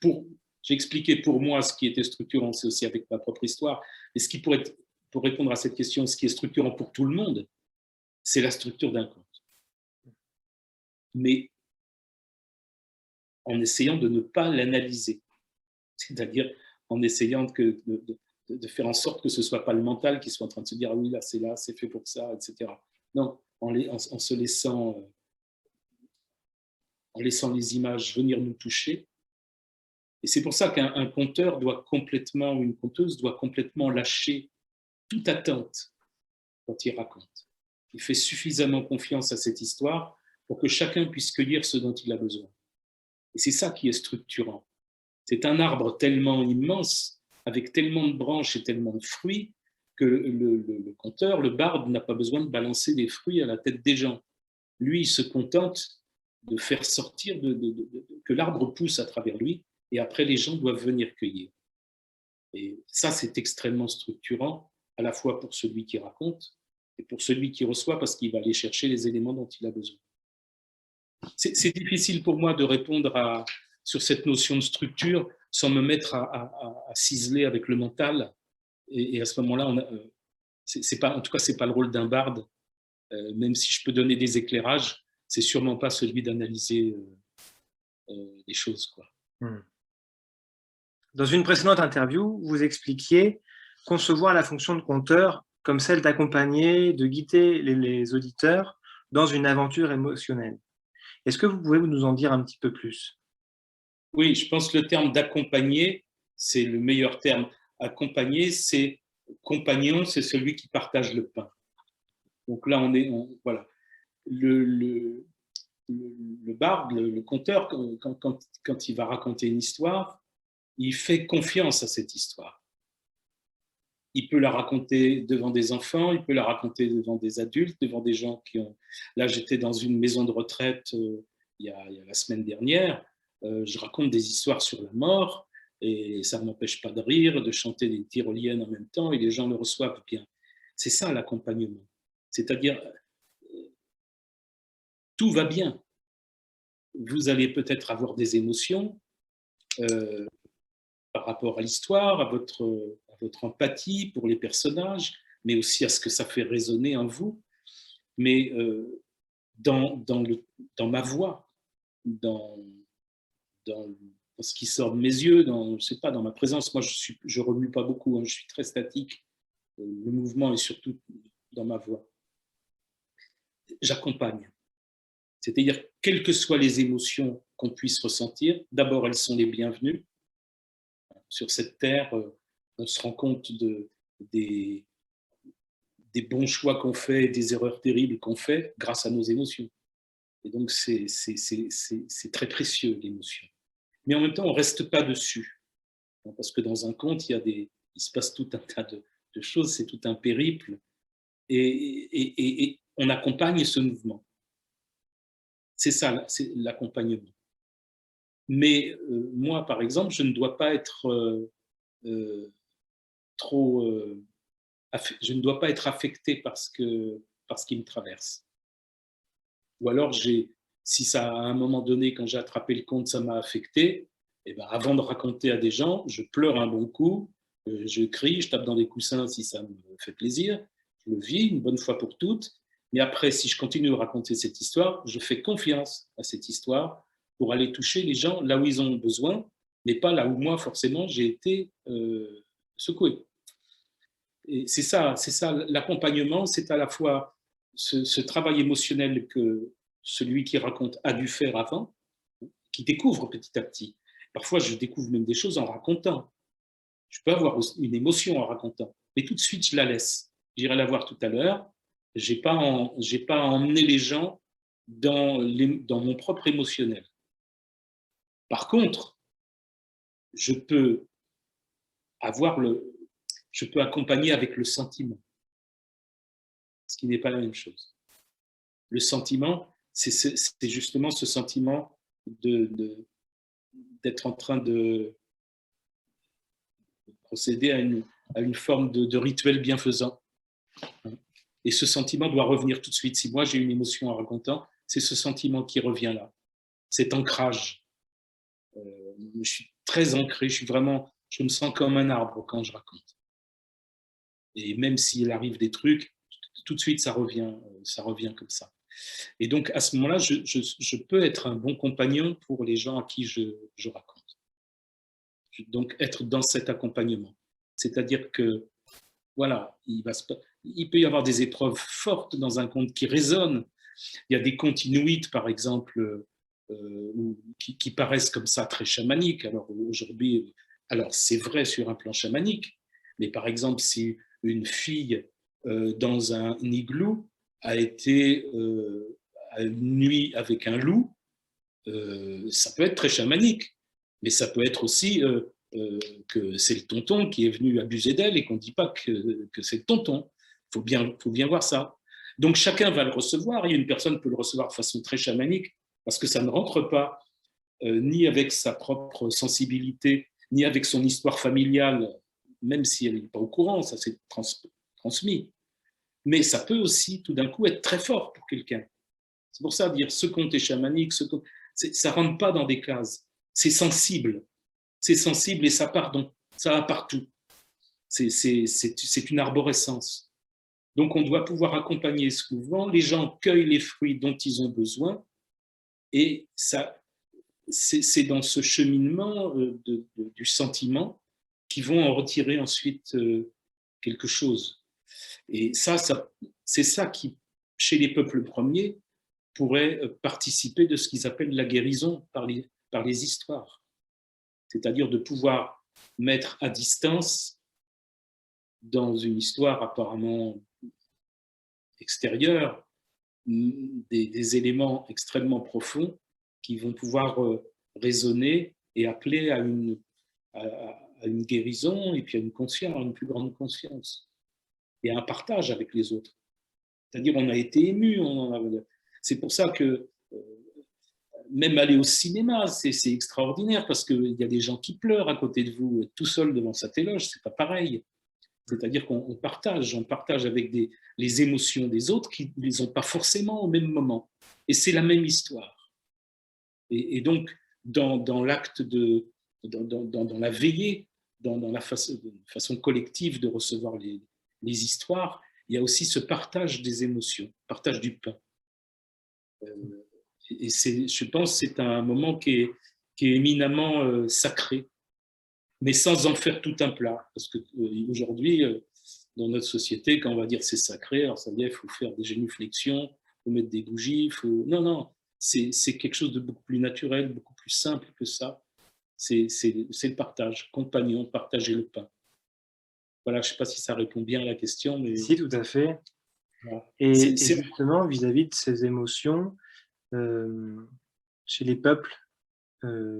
j'ai expliqué pour moi ce qui était structurant, c'est aussi avec ma propre histoire, et ce qui pourrait être, pour répondre à cette question, ce qui est structurant pour tout le monde, c'est la structure d'un conte. Mais en essayant de ne pas l'analyser, c'est-à-dire en essayant de faire en sorte que ce ne soit pas le mental qui soit en train de se dire « ah oui, là, c'est fait pour ça », etc. Non, en laissant les images venir nous toucher. Et c'est pour ça qu'un conteur ou une conteuse doit complètement lâcher toute attente quand il raconte. Il fait suffisamment confiance à cette histoire pour que chacun puisse cueillir ce dont il a besoin. Et c'est ça qui est structurant. C'est un arbre tellement immense, avec tellement de branches et tellement de fruits, que le conteur, le barde, n'a pas besoin de balancer des fruits à la tête des gens. Lui, il se contente de faire sortir, que l'arbre pousse à travers lui, et après, les gens doivent venir cueillir. Et ça, c'est extrêmement structurant, à la fois pour celui qui raconte et pour celui qui reçoit, parce qu'il va aller chercher les éléments dont il a besoin. c'est difficile pour moi de répondre sur cette notion de structure sans me mettre à ciseler avec le mental. Et à ce moment-là, en tout cas, c'est pas le rôle d'un barde. Même si je peux donner des éclairages, c'est sûrement pas celui d'analyser les choses, quoi. Dans une précédente interview, vous expliquiez concevoir la fonction de conteur comme celle d'accompagner, de guider les auditeurs dans une aventure émotionnelle. Est-ce que vous pouvez nous en dire un petit peu plus? Oui, je pense que le terme d'accompagner, c'est le meilleur terme. Accompagner, c'est compagnon, c'est celui qui partage le pain. Donc là, voilà. Le barde, le conteur, quand il va raconter une histoire, il fait confiance à cette histoire. Il peut la raconter devant des enfants, il peut la raconter devant des adultes, devant des gens qui ont... Là, j'étais dans une maison de retraite il y a la semaine dernière. Je raconte des histoires sur la mort et ça ne m'empêche pas de rire, de chanter des tyroliennes en même temps et les gens le reçoivent bien. C'est ça l'accompagnement. C'est-à-dire, tout va bien. Vous allez peut-être avoir des émotions par rapport à l'histoire, à votre empathie pour les personnages, mais aussi à ce que ça fait résonner en vous. Mais dans ma voix, dans ce qui sort de mes yeux, je sais pas, dans ma présence, moi je remue pas beaucoup, hein, je suis très statique. Le mouvement est surtout dans ma voix. J'accompagne. C'est-à-dire, quelles que soient les émotions qu'on puisse ressentir, d'abord elles sont les bienvenues. Sur cette terre, on se rend compte des bons choix qu'on fait, des erreurs terribles qu'on fait grâce à nos émotions. Et donc, c'est très précieux, l'émotion. Mais en même temps, on ne reste pas dessus. Parce que dans un conte, il se passe tout un tas de choses, c'est tout un périple. Et on accompagne ce mouvement. C'est ça, c'est l'accompagnement. Mais moi, par exemple, je ne dois pas être je ne dois pas être affecté par ce qui me traverse. Ou alors, si ça, à un moment donné, quand j'ai attrapé le conte, ça m'a affecté, et ben, avant de raconter à des gens, je pleure un bon coup, je crie, je tape dans les coussins si ça me fait plaisir, je le vis une bonne fois pour toutes. Mais après, si je continue à raconter cette histoire, je fais confiance à cette histoire pour aller toucher les gens là où ils ont besoin, mais pas là où moi, forcément, j'ai été secoué. Et c'est ça, l'accompagnement, c'est à la fois ce travail émotionnel que celui qui raconte a dû faire avant, qui découvre petit à petit. Parfois, je découvre même des choses en racontant. Je peux avoir une émotion en racontant, mais tout de suite, je la laisse. J'irai la voir tout à l'heure. Je n'ai pas à emmener les gens dans mon propre émotionnel. Par contre, je peux accompagner avec le sentiment, ce qui n'est pas la même chose. Le sentiment, c'est justement ce sentiment d'être en train de procéder à une forme de rituel bienfaisant. Et ce sentiment doit revenir tout de suite. Si moi j'ai une émotion en racontant, c'est ce sentiment qui revient là, cet ancrage. Je suis très ancré, je me sens comme un arbre quand je raconte. Et même s'il arrive des trucs, tout de suite ça revient comme ça. Et donc à ce moment-là, je peux être un bon compagnon pour les gens à qui je raconte. Donc être dans cet accompagnement. C'est-à-dire que, voilà, il peut y avoir des épreuves fortes dans un conte qui résonnent. Il y a des contes inuits, par exemple, qui paraissent comme ça très chamaniques. Alors aujourd'hui, c'est vrai sur un plan chamanique, mais par exemple, si une fille dans un igloo a été à une nuit avec un loup, ça peut être très chamanique, mais ça peut être aussi que c'est le tonton qui est venu abuser d'elle et qu'on ne dit pas que c'est le tonton. Il faut bien voir ça. Donc chacun va le recevoir, et une personne peut le recevoir de façon très chamanique, parce que ça ne rentre pas ni avec sa propre sensibilité, ni avec son histoire familiale, même si elle n'est pas au courant, ça s'est transmis. Mais ça peut aussi tout d'un coup être très fort pour quelqu'un. C'est pour ça dire ce conte est chamanique, ça rentre pas dans des cases. C'est sensible et ça va partout. C'est une arborescence. Donc on doit pouvoir accompagner ce mouvement. Les gens cueillent les fruits dont ils ont besoin et c'est dans ce cheminement du sentiment qu'ils vont en retirer ensuite quelque chose. Et c'est ça qui, chez les peuples premiers, pourrait participer de ce qu'ils appellent la guérison par les histoires. C'est-à-dire de pouvoir mettre à distance, dans une histoire apparemment extérieure, des éléments extrêmement profonds qui vont pouvoir résonner et appeler à une guérison et puis à une conscience, à une plus grande conscience et à un partage avec les autres. C'est-à-dire on a été ému. C'est pour ça que même aller au cinéma, c'est extraordinaire parce qu'il y a des gens qui pleurent à côté de vous, tout seul devant sa téloge, c'est pas pareil. C'est-à-dire qu'on partage avec les émotions des autres qui ne les ont pas forcément au même moment. Et c'est la même histoire. Et donc, dans l'acte dans la veillée, dans la façon collective de recevoir les histoires, il y a aussi ce partage des émotions, partage du pain. Et je pense que c'est un moment qui est éminemment sacré, mais sans en faire tout un plat. Parce qu'aujourd'hui, dans notre société, quand on va dire c'est sacré, alors ça veut dire qu'il faut faire des génuflexions, il faut mettre des bougies, non, c'est quelque chose de beaucoup plus naturel, beaucoup plus simple que ça. C'est le partage, compagnon, partager le pain. Voilà, je ne sais pas si ça répond bien à la question. Mais... Si, tout à fait. Voilà. Et justement, vis-à-vis de ces émotions, chez les peuples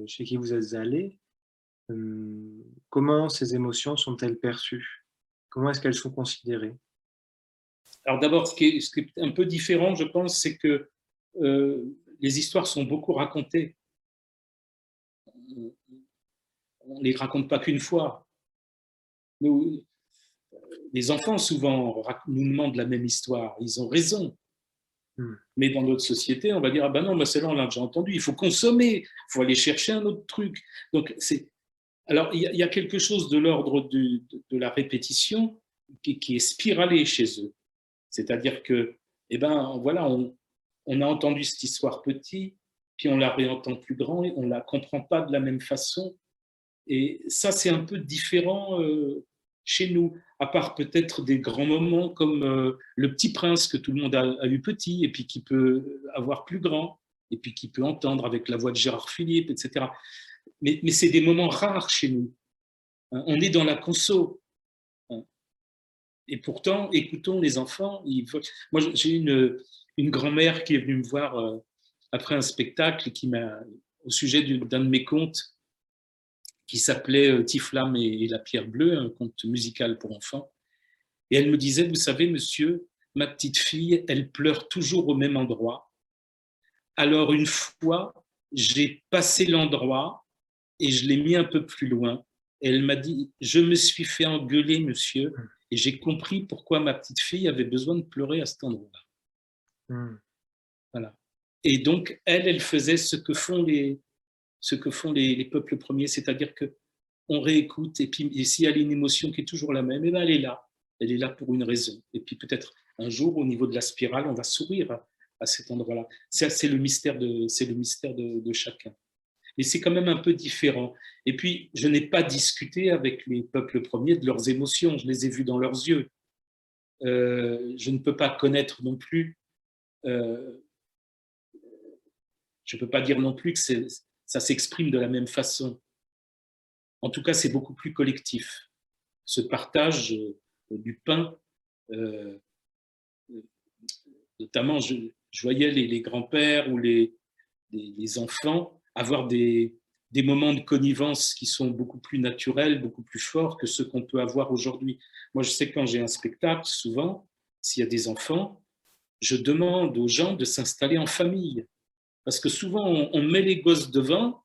chez qui vous êtes allés, comment ces émotions sont-elles perçues? Comment est-ce qu'elles sont considérées? Alors d'abord, ce qui est un peu différent, je pense, c'est que les histoires sont beaucoup racontées. On ne les raconte pas qu'une fois. Les enfants, souvent, nous demandent la même histoire. Ils ont raison. Mais dans notre société, on va dire, ah ben non, mais celle-là, on l'a déjà entendu, il faut consommer, il faut aller chercher un autre truc. Donc, alors, il y a quelque chose de l'ordre de la répétition qui est spiralé chez eux. C'est-à-dire que, eh ben, voilà, on a entendu cette histoire petit, puis on la réentend plus grand, et on ne la comprend pas de la même façon. Et ça, c'est un peu différent chez nous, à part peut-être des grands moments comme Le Petit Prince que tout le monde a eu petit, et puis qui peut avoir plus grand, et puis qui peut entendre avec la voix de Gérard Philippe, etc. Mais c'est des moments rares chez nous. On est dans la conso. Et pourtant, écoutons les enfants. Moi, j'ai une grand-mère qui est venue me voir après un spectacle au sujet d'un de mes contes qui s'appelait Tiflam et la pierre bleue, un conte musical pour enfants. Et elle me disait, vous savez, monsieur, ma petite fille, elle pleure toujours au même endroit. Alors une fois, j'ai passé l'endroit et je l'ai mis un peu plus loin. Et elle m'a dit, je me suis fait engueuler, monsieur, et j'ai compris pourquoi ma petite fille avait besoin de pleurer à cet endroit-là. Voilà. Et donc, elle faisait ce que font les peuples premiers, c'est-à-dire qu'on réécoute, et puis et s'il y a une émotion qui est toujours la même, et ben elle est là pour une raison. Et puis peut-être un jour, au niveau de la spirale, on va sourire à cet endroit-là. C'est le mystère de chacun. Mais c'est quand même un peu différent. Et puis, je n'ai pas discuté avec les peuples premiers de leurs émotions, je les ai vus dans leurs yeux. Je ne peux pas connaître non plus, je ne peux pas dire non plus que ça s'exprime de la même façon. En tout cas, c'est beaucoup plus collectif. Ce partage du pain, notamment, je voyais les grands-pères ou les enfants avoir des moments de connivence qui sont beaucoup plus naturels, beaucoup plus forts que ceux qu'on peut avoir aujourd'hui. Moi, je sais que quand j'ai un spectacle, souvent, s'il y a des enfants, je demande aux gens de s'installer en famille. Parce que souvent, on met les gosses devant,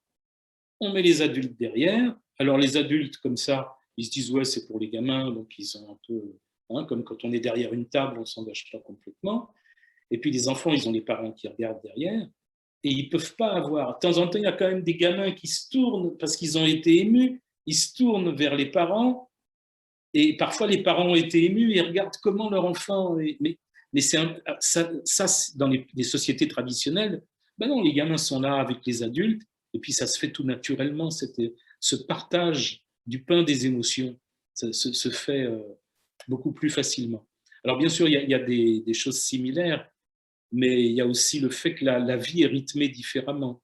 on met les adultes derrière. Alors les adultes, comme ça, ils se disent « ouais, c'est pour les gamins », donc ils sont un peu, comme quand on est derrière une table, on ne s'engage pas complètement. Et puis les enfants, ils ont les parents qui regardent derrière, et ils ne peuvent pas avoir. De temps en temps, il y a quand même des gamins qui se tournent, parce qu'ils ont été émus, ils se tournent vers les parents, et parfois les parents ont été émus et regardent comment leur enfant... Mais ça, dans les sociétés traditionnelles, ben non, les gamins sont là avec les adultes, et puis ça se fait tout naturellement, ce partage du pain des émotions se fait beaucoup plus facilement. Alors bien sûr, il y a des choses similaires, mais il y a aussi le fait que la vie est rythmée différemment.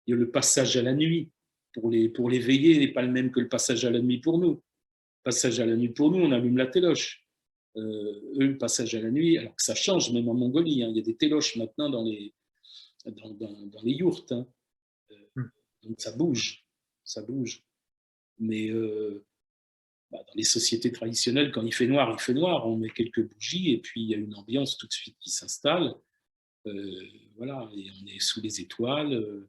Il y a le passage à la nuit. Pour les veillés n'est pas le même que le passage à la nuit pour nous. Le passage à la nuit pour nous, on allume la téloche. Eux, le passage à la nuit, alors que ça change même en Mongolie, hein. Il y a des téloches maintenant dans les yourtes. Hein. Donc ça bouge, ça bouge. Mais dans les sociétés traditionnelles, quand il fait noir, on met quelques bougies et puis il y a une ambiance tout de suite qui s'installe. Voilà, et on est sous les étoiles.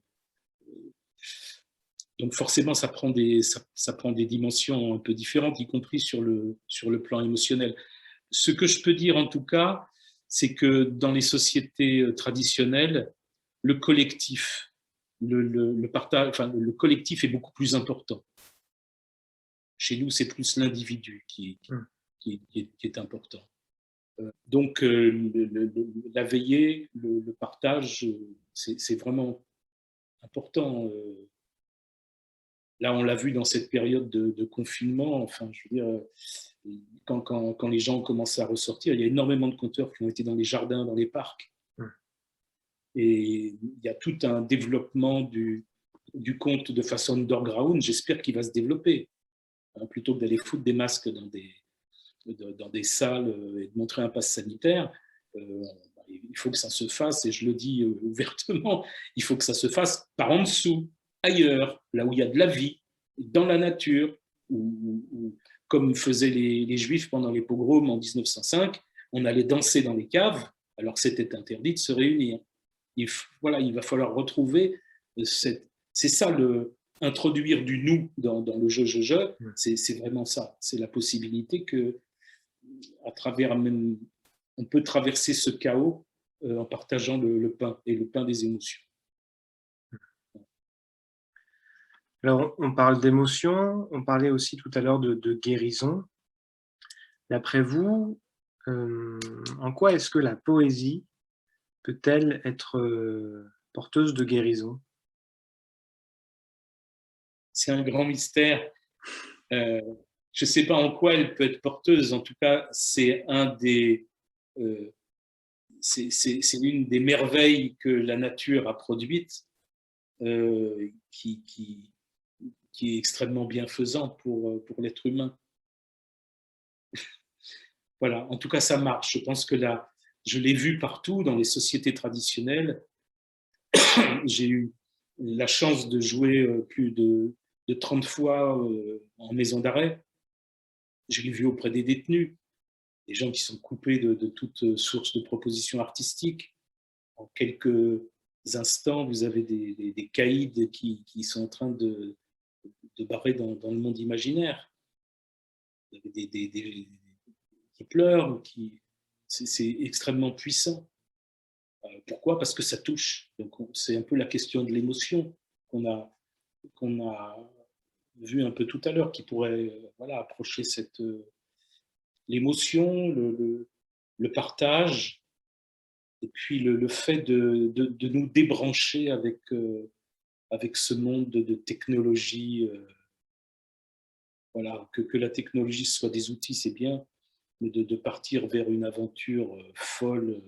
Donc forcément, ça prend des dimensions un peu différentes, y compris sur le plan émotionnel. Ce que je peux dire en tout cas, c'est que dans les sociétés traditionnelles, le collectif, partage, enfin, le collectif est beaucoup plus important. Chez nous, c'est plus l'individu qui est important. Donc, la veillée, le partage, c'est vraiment important. Là, on l'a vu dans cette période de confinement. Enfin, je veux dire, quand les gens ont commencé à ressortir, il y a énormément de conteurs qui ont été dans les jardins, dans les parcs. Et il y a tout un développement du conte de façon underground. J'espère qu'il va se développer. Hein, plutôt que d'aller foutre des masques dans des salles et de montrer un pass sanitaire, il faut que ça se fasse, et je le dis ouvertement, il faut que ça se fasse par en dessous, ailleurs, là où il y a de la vie, dans la nature, comme faisaient les Juifs pendant les pogroms en 1905, on allait danser dans les caves, alors que c'était interdit de se réunir. Voilà, il va falloir retrouver c'est ça, introduire du nous dans le jeu, c'est vraiment ça. C'est la possibilité que, à travers même, on peut traverser ce chaos en partageant le pain, et le pain des émotions. Alors, on parle d'émotion, on parlait aussi tout à l'heure de guérison. D'après vous, en quoi est-ce que la poésie peut-elle être porteuse de guérison? C'est un grand mystère. Je ne sais pas en quoi elle peut être porteuse. En tout cas, c'est l'une des merveilles que la nature a produites, qui est extrêmement bienfaisant pour l'être humain. Voilà, en tout cas, ça marche. Je pense que là, je l'ai vu partout dans les sociétés traditionnelles. J'ai eu la chance de jouer plus de 30 fois en maison d'arrêt. Je l'ai vu auprès des détenus, des gens qui sont coupés de toute source de propositions artistiques. En quelques instants, vous avez des caïds qui sont en train de barrer dans le monde imaginaire. Vous avez qui pleurent, c'est extrêmement puissant. Pourquoi? Parce que ça touche. Donc c'est un peu la question de l'émotion qu'on a vu un peu tout à l'heure, qui pourrait approcher l'émotion, le partage, et puis le fait de nous débrancher avec ce monde de technologie. Voilà, que la technologie soit des outils, c'est bien, mais de partir vers une aventure folle,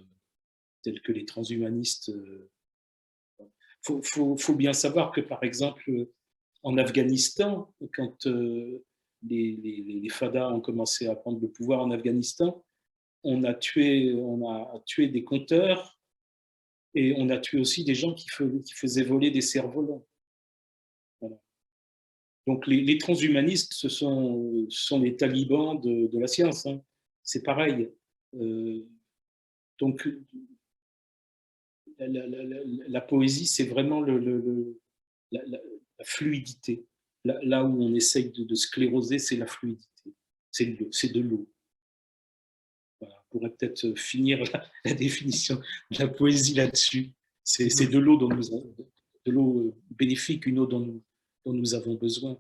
telle que les transhumanistes. Faut bien savoir que, par exemple, en Afghanistan, quand les Fadas ont commencé à prendre le pouvoir en Afghanistan, on a tué des compteurs, et on a tué aussi des gens qui faisaient voler des cerfs-volants. Voilà. Donc les transhumanistes, ce sont les talibans de la science. Hein. C'est pareil. Donc la poésie, c'est vraiment la fluidité. Là où on essaye de scléroser, c'est la fluidité. C'est de l'eau. Voilà. pourrait peut-être finir la définition de la poésie là-dessus. C'est de l'eau de l'eau bénéfique, une eau dont nous avons besoin.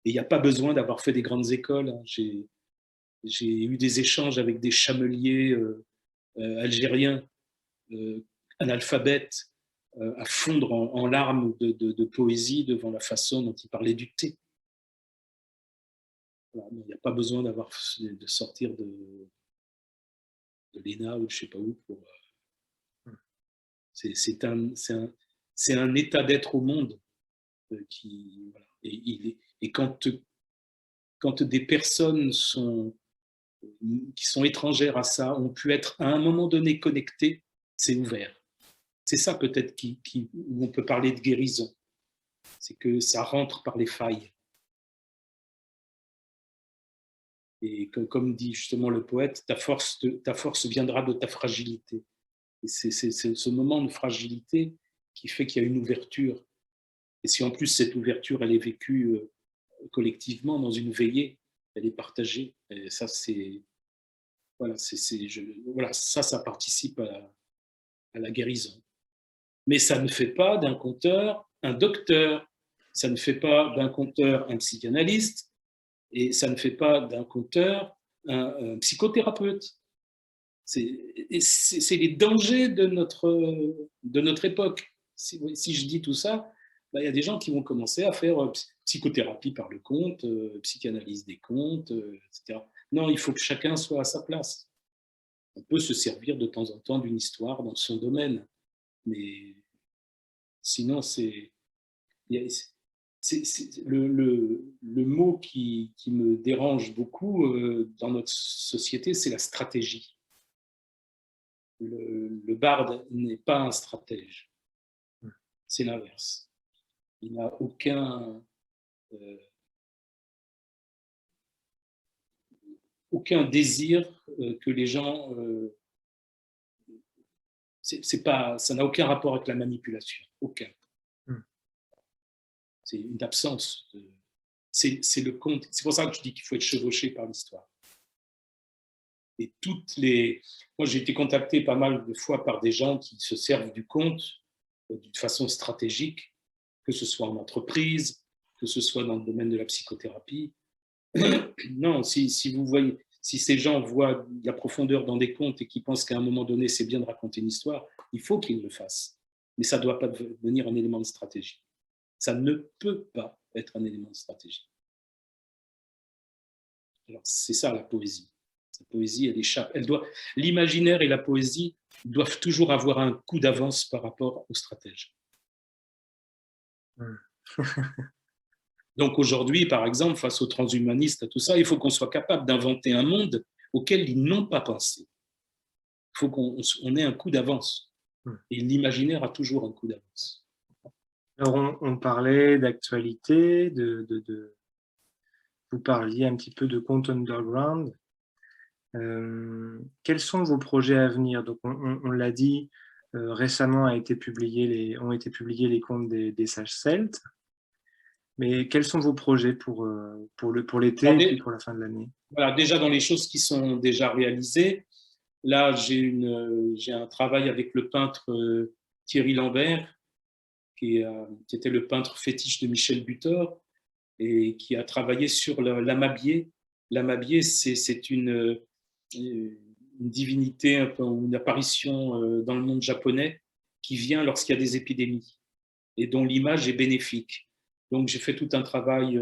Et il n'y a pas besoin d'avoir fait des grandes écoles. Hein. J'ai eu des échanges avec des chameliers algériens, analphabètes, à fondre en larmes de poésie devant la façon dont ils parlaient du thé. Voilà, il n'y a pas besoin de sortir de l'ENA ou je ne sais pas où. C'est un état d'être au monde qui, voilà. Et quand des personnes qui sont étrangères à ça ont pu être à un moment donné connectées, c'est ouvert. C'est ça peut-être où on peut parler de guérison. C'est que ça rentre par les failles. Et comme dit justement le poète, ta force viendra de ta fragilité. Et c'est ce moment de fragilité qui fait qu'il y a une ouverture. Et si en plus cette ouverture, elle est vécue collectivement dans une veillée, elle est partagée. Et ça, ça participe à la guérison. Mais ça ne fait pas d'un conteur un docteur, ça ne fait pas d'un conteur un psychanalyste, et ça ne fait pas d'un conteur un psychothérapeute. C'est les dangers de notre époque. Si je dis tout ça, il y a des gens qui vont commencer à faire psychothérapie par le conte, psychanalyse des contes, etc. Non, il faut que chacun soit à sa place. On peut se servir de temps en temps d'une histoire dans son domaine, mais sinon, le mot qui me dérange beaucoup dans notre société, c'est la stratégie. Le barde n'est pas un stratège, c'est l'inverse. Il n'a aucun désir que les gens... ça n'a aucun rapport avec la manipulation, aucun. C'est une absence. C'est le conte. C'est pour ça que je dis qu'il faut être chevauché par l'histoire. Et moi, j'ai été contacté pas mal de fois par des gens qui se servent du conte d'une façon stratégique, que ce soit en entreprise, que ce soit dans le domaine de la psychothérapie. Non, si ces gens voient de la profondeur dans des contes et qui pensent qu'à un moment donné, c'est bien de raconter une histoire, il faut qu'ils le fassent. Mais ça ne doit pas devenir un élément de stratégie. Ça ne peut pas être un élément de stratégie. Alors, c'est ça la poésie. La poésie, elle échappe. L'imaginaire et la poésie doivent toujours avoir un coup d'avance par rapport aux stratèges. Donc aujourd'hui, par exemple, face aux transhumanistes, à tout ça, il faut qu'on soit capable d'inventer un monde auquel ils n'ont pas pensé. Il faut qu'on ait un coup d'avance. Et l'imaginaire a toujours un coup d'avance. Alors, on parlait d'actualité, vous parliez un petit peu de conte underground. Quels sont vos projets à venir? Donc, on l'a dit, récemment ont été publiés les contes des sages celtes. Mais quels sont vos projets pour l'été et puis pour la fin de l'année? Voilà, déjà dans les choses qui sont déjà réalisées, là j'ai un travail avec le peintre Thierry Lambert, qui était le peintre fétiche de Michel Butor et qui a travaillé sur l'amabié. L'amabié, c'est une divinité, une apparition dans le monde japonais qui vient lorsqu'il y a des épidémies et dont l'image est bénéfique. Donc j'ai fait tout un travail,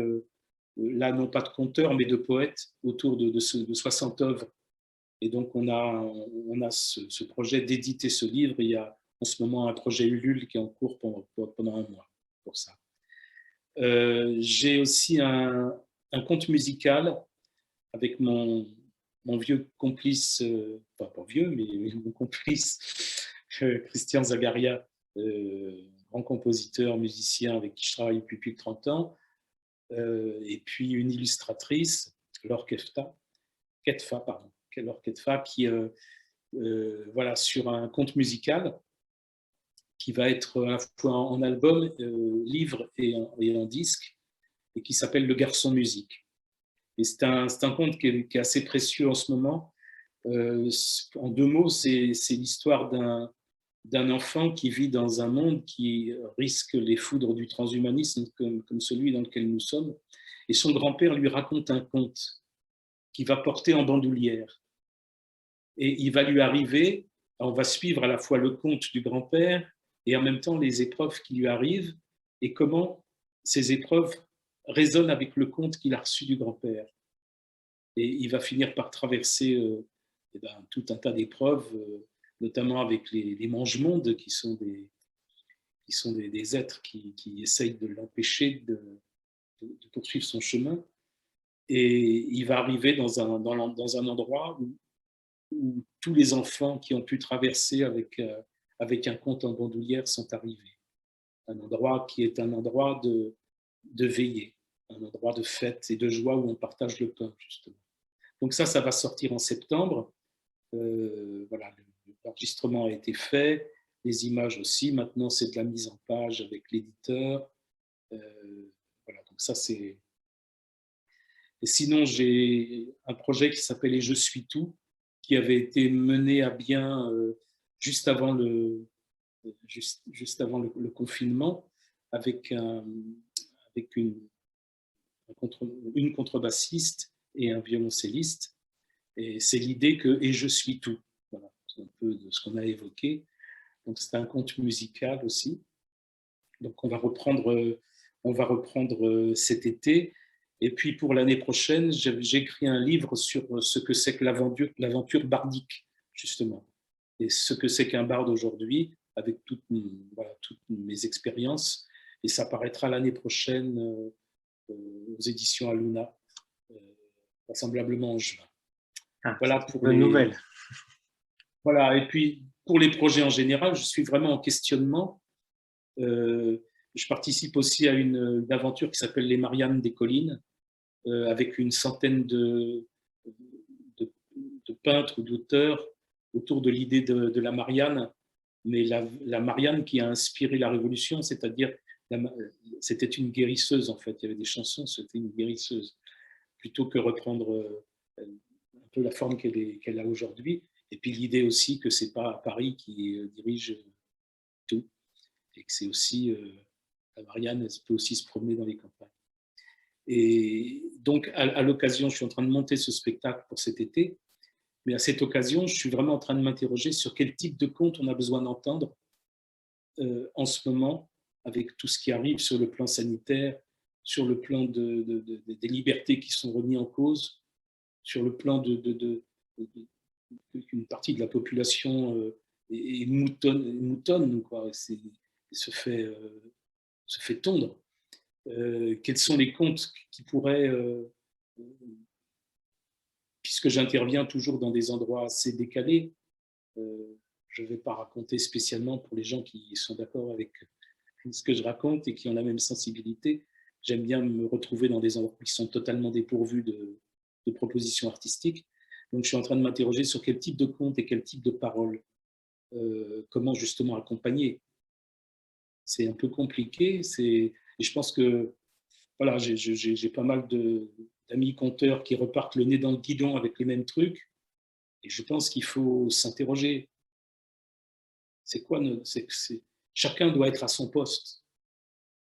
là non pas de conteur, mais de poète, autour de 60 œuvres. Et donc on a ce projet d'éditer ce livre. Il y a en ce moment un projet Ulule qui est en cours pendant un mois pour ça. J'ai aussi un conte musical avec mon vieux complice, pas vieux, mais mon complice, Christian Zagaria, grand compositeur, musicien avec qui je travaille depuis plus de 30 ans, et puis une illustratrice, Laure Ketfa, qui voilà, sur un conte musical qui va être à la fois en album, livre et en disque, et qui s'appelle Le Garçon Musique. Et c'est un conte qui est assez précieux en ce moment, En 2 mots, c'est l'histoire d'un enfant qui vit dans un monde qui risque les foudres du transhumanisme comme celui dans lequel nous sommes. Et son grand-père lui raconte un conte qu'il va porter en bandoulière. Et il va lui arriver, on va suivre à la fois le conte du grand-père et en même temps les épreuves qui lui arrivent et comment ces épreuves résonnent avec le conte qu'il a reçu du grand-père. Et il va finir par traverser tout un tas d'épreuves, notamment avec les mange-mondes qui sont des êtres qui essayent de l'empêcher de poursuivre son chemin. Et il va arriver dans un endroit où tous les enfants qui ont pu traverser avec un conte en bandoulière sont arrivés. Un endroit qui est un endroit de veillée, un endroit de fête et de joie où on partage le pain, justement. Donc ça va sortir en septembre. Voilà, l'enregistrement a été fait, les images aussi. Maintenant, c'est de la mise en page avec l'éditeur. Voilà, donc ça, c'est... Et sinon, j'ai un projet qui s'appelle « Et je suis tout », qui avait été mené à bien juste avant le confinement avec une contrebassiste et un violoncelliste. Et c'est l'idée que « Et je suis tout ». Voilà, c'est un peu de ce qu'on a évoqué. Donc c'est un conte musical aussi. Donc on va reprendre cet été. Et puis pour l'année prochaine, j'écris un livre sur ce que c'est que l'aventure bardique, justement. Et ce que c'est qu'un barde aujourd'hui, avec toutes mes expériences. Et ça paraîtra l'année prochaine aux éditions Aluna, vraisemblablement en juin. Voilà pour les nouvelles. Voilà, et puis pour les projets en général, je suis vraiment en questionnement. Je participe aussi à une aventure qui s'appelle les Mariannes des collines, avec une centaine de peintres ou d'auteurs autour de l'idée de la Marianne, mais la Marianne qui a inspiré la Révolution, c'est-à-dire c'était une guérisseuse en fait, il y avait des chansons, c'était une guérisseuse, plutôt que reprendre un peu la forme qu'elle a aujourd'hui. Et puis l'idée aussi que c'est pas Paris qui dirige tout, et que c'est aussi la Marianne, elle peut aussi se promener dans les campagnes. Et donc à l'occasion, je suis en train de monter ce spectacle pour cet été, mais à cette occasion, je suis vraiment en train de m'interroger sur quel type de conte on a besoin d'entendre en ce moment, avec tout ce qui arrive sur le plan sanitaire, sur le plan des libertés qui sont remises en cause, sur le plan qu'une partie de la population est moutonne quoi, se fait tondre. Quels sont les contes qui pourraient, puisque j'interviens toujours dans des endroits assez décalés, je ne vais pas raconter spécialement pour les gens qui sont d'accord avec ce que je raconte et qui ont la même sensibilité. J'aime bien me retrouver dans des endroits qui sont totalement dépourvus de propositions artistiques. Donc, je suis en train de m'interroger sur quel type de conte et quel type de paroles, comment justement accompagner. C'est un peu compliqué. Et je pense que voilà, j'ai pas mal d'amis conteurs qui repartent le nez dans le guidon avec les mêmes trucs. Et je pense qu'il faut s'interroger. C'est quoi chacun doit être à son poste.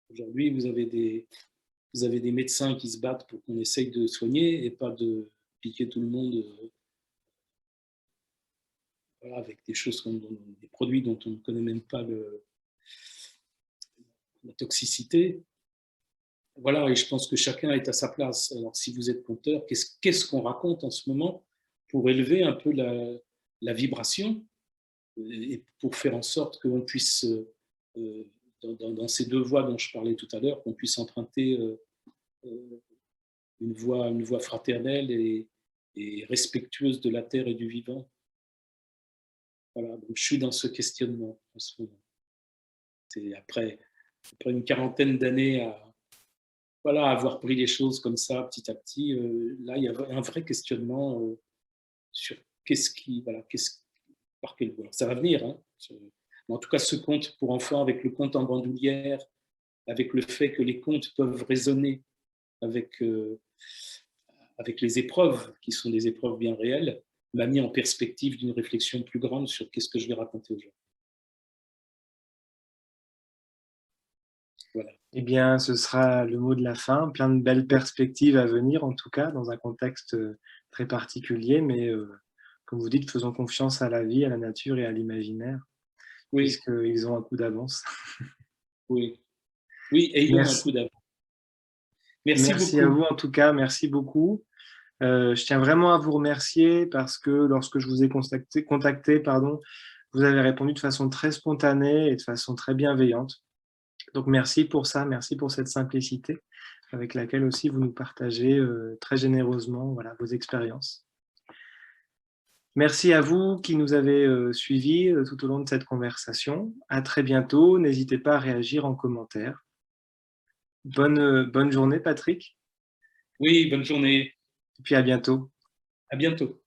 Aujourd'hui, vous avez des médecins qui se battent pour qu'on essaye de soigner et pas de piquer tout le monde voilà, avec des choses comme des produits dont on ne connaît même pas la toxicité. Voilà, et je pense que chacun est à sa place. Alors, si vous êtes conteur, qu'est-ce qu'on raconte en ce moment pour élever un peu la vibration et pour faire en sorte qu'on puisse, dans ces deux voies dont je parlais tout à l'heure, qu'on puisse emprunter une voie fraternelle et respectueuse de la terre et du vivant. Voilà, donc je suis dans ce questionnement en ce moment. C'est après une quarantaine d'années à avoir pris les choses comme ça petit à petit, là il y a un vrai questionnement sur par quelle voie. Ça va venir, hein. En tout cas, ce conte pour enfants avec le conte en bandoulière, avec le fait que les contes peuvent résonner avec les épreuves, qui sont des épreuves bien réelles, m'a mis en perspective d'une réflexion plus grande sur qu'est-ce que je vais raconter aujourd'hui. Voilà. Eh bien, ce sera le mot de la fin. Plein de belles perspectives à venir, en tout cas, dans un contexte très particulier, mais comme vous dites, faisons confiance à la vie, à la nature et à l'imaginaire, Oui, puisqu'ils ont un coup d'avance. oui, oui, ayons un Merci. coup d'avance. Merci Merci à beaucoup. vous, en tout cas, merci beaucoup. Je tiens vraiment à vous remercier parce que lorsque je vous ai contacté, pardon, vous avez répondu de façon très spontanée et de façon très bienveillante. Donc merci pour ça, merci pour cette simplicité avec laquelle aussi vous nous partagez très généreusement, voilà, vos expériences. Merci à vous qui nous avez suivis tout au long de cette conversation. À très bientôt. N'hésitez pas à réagir en commentaire. Bonne journée, Patrick, Oui, bonne journée. et puis à bientôt. À bientôt.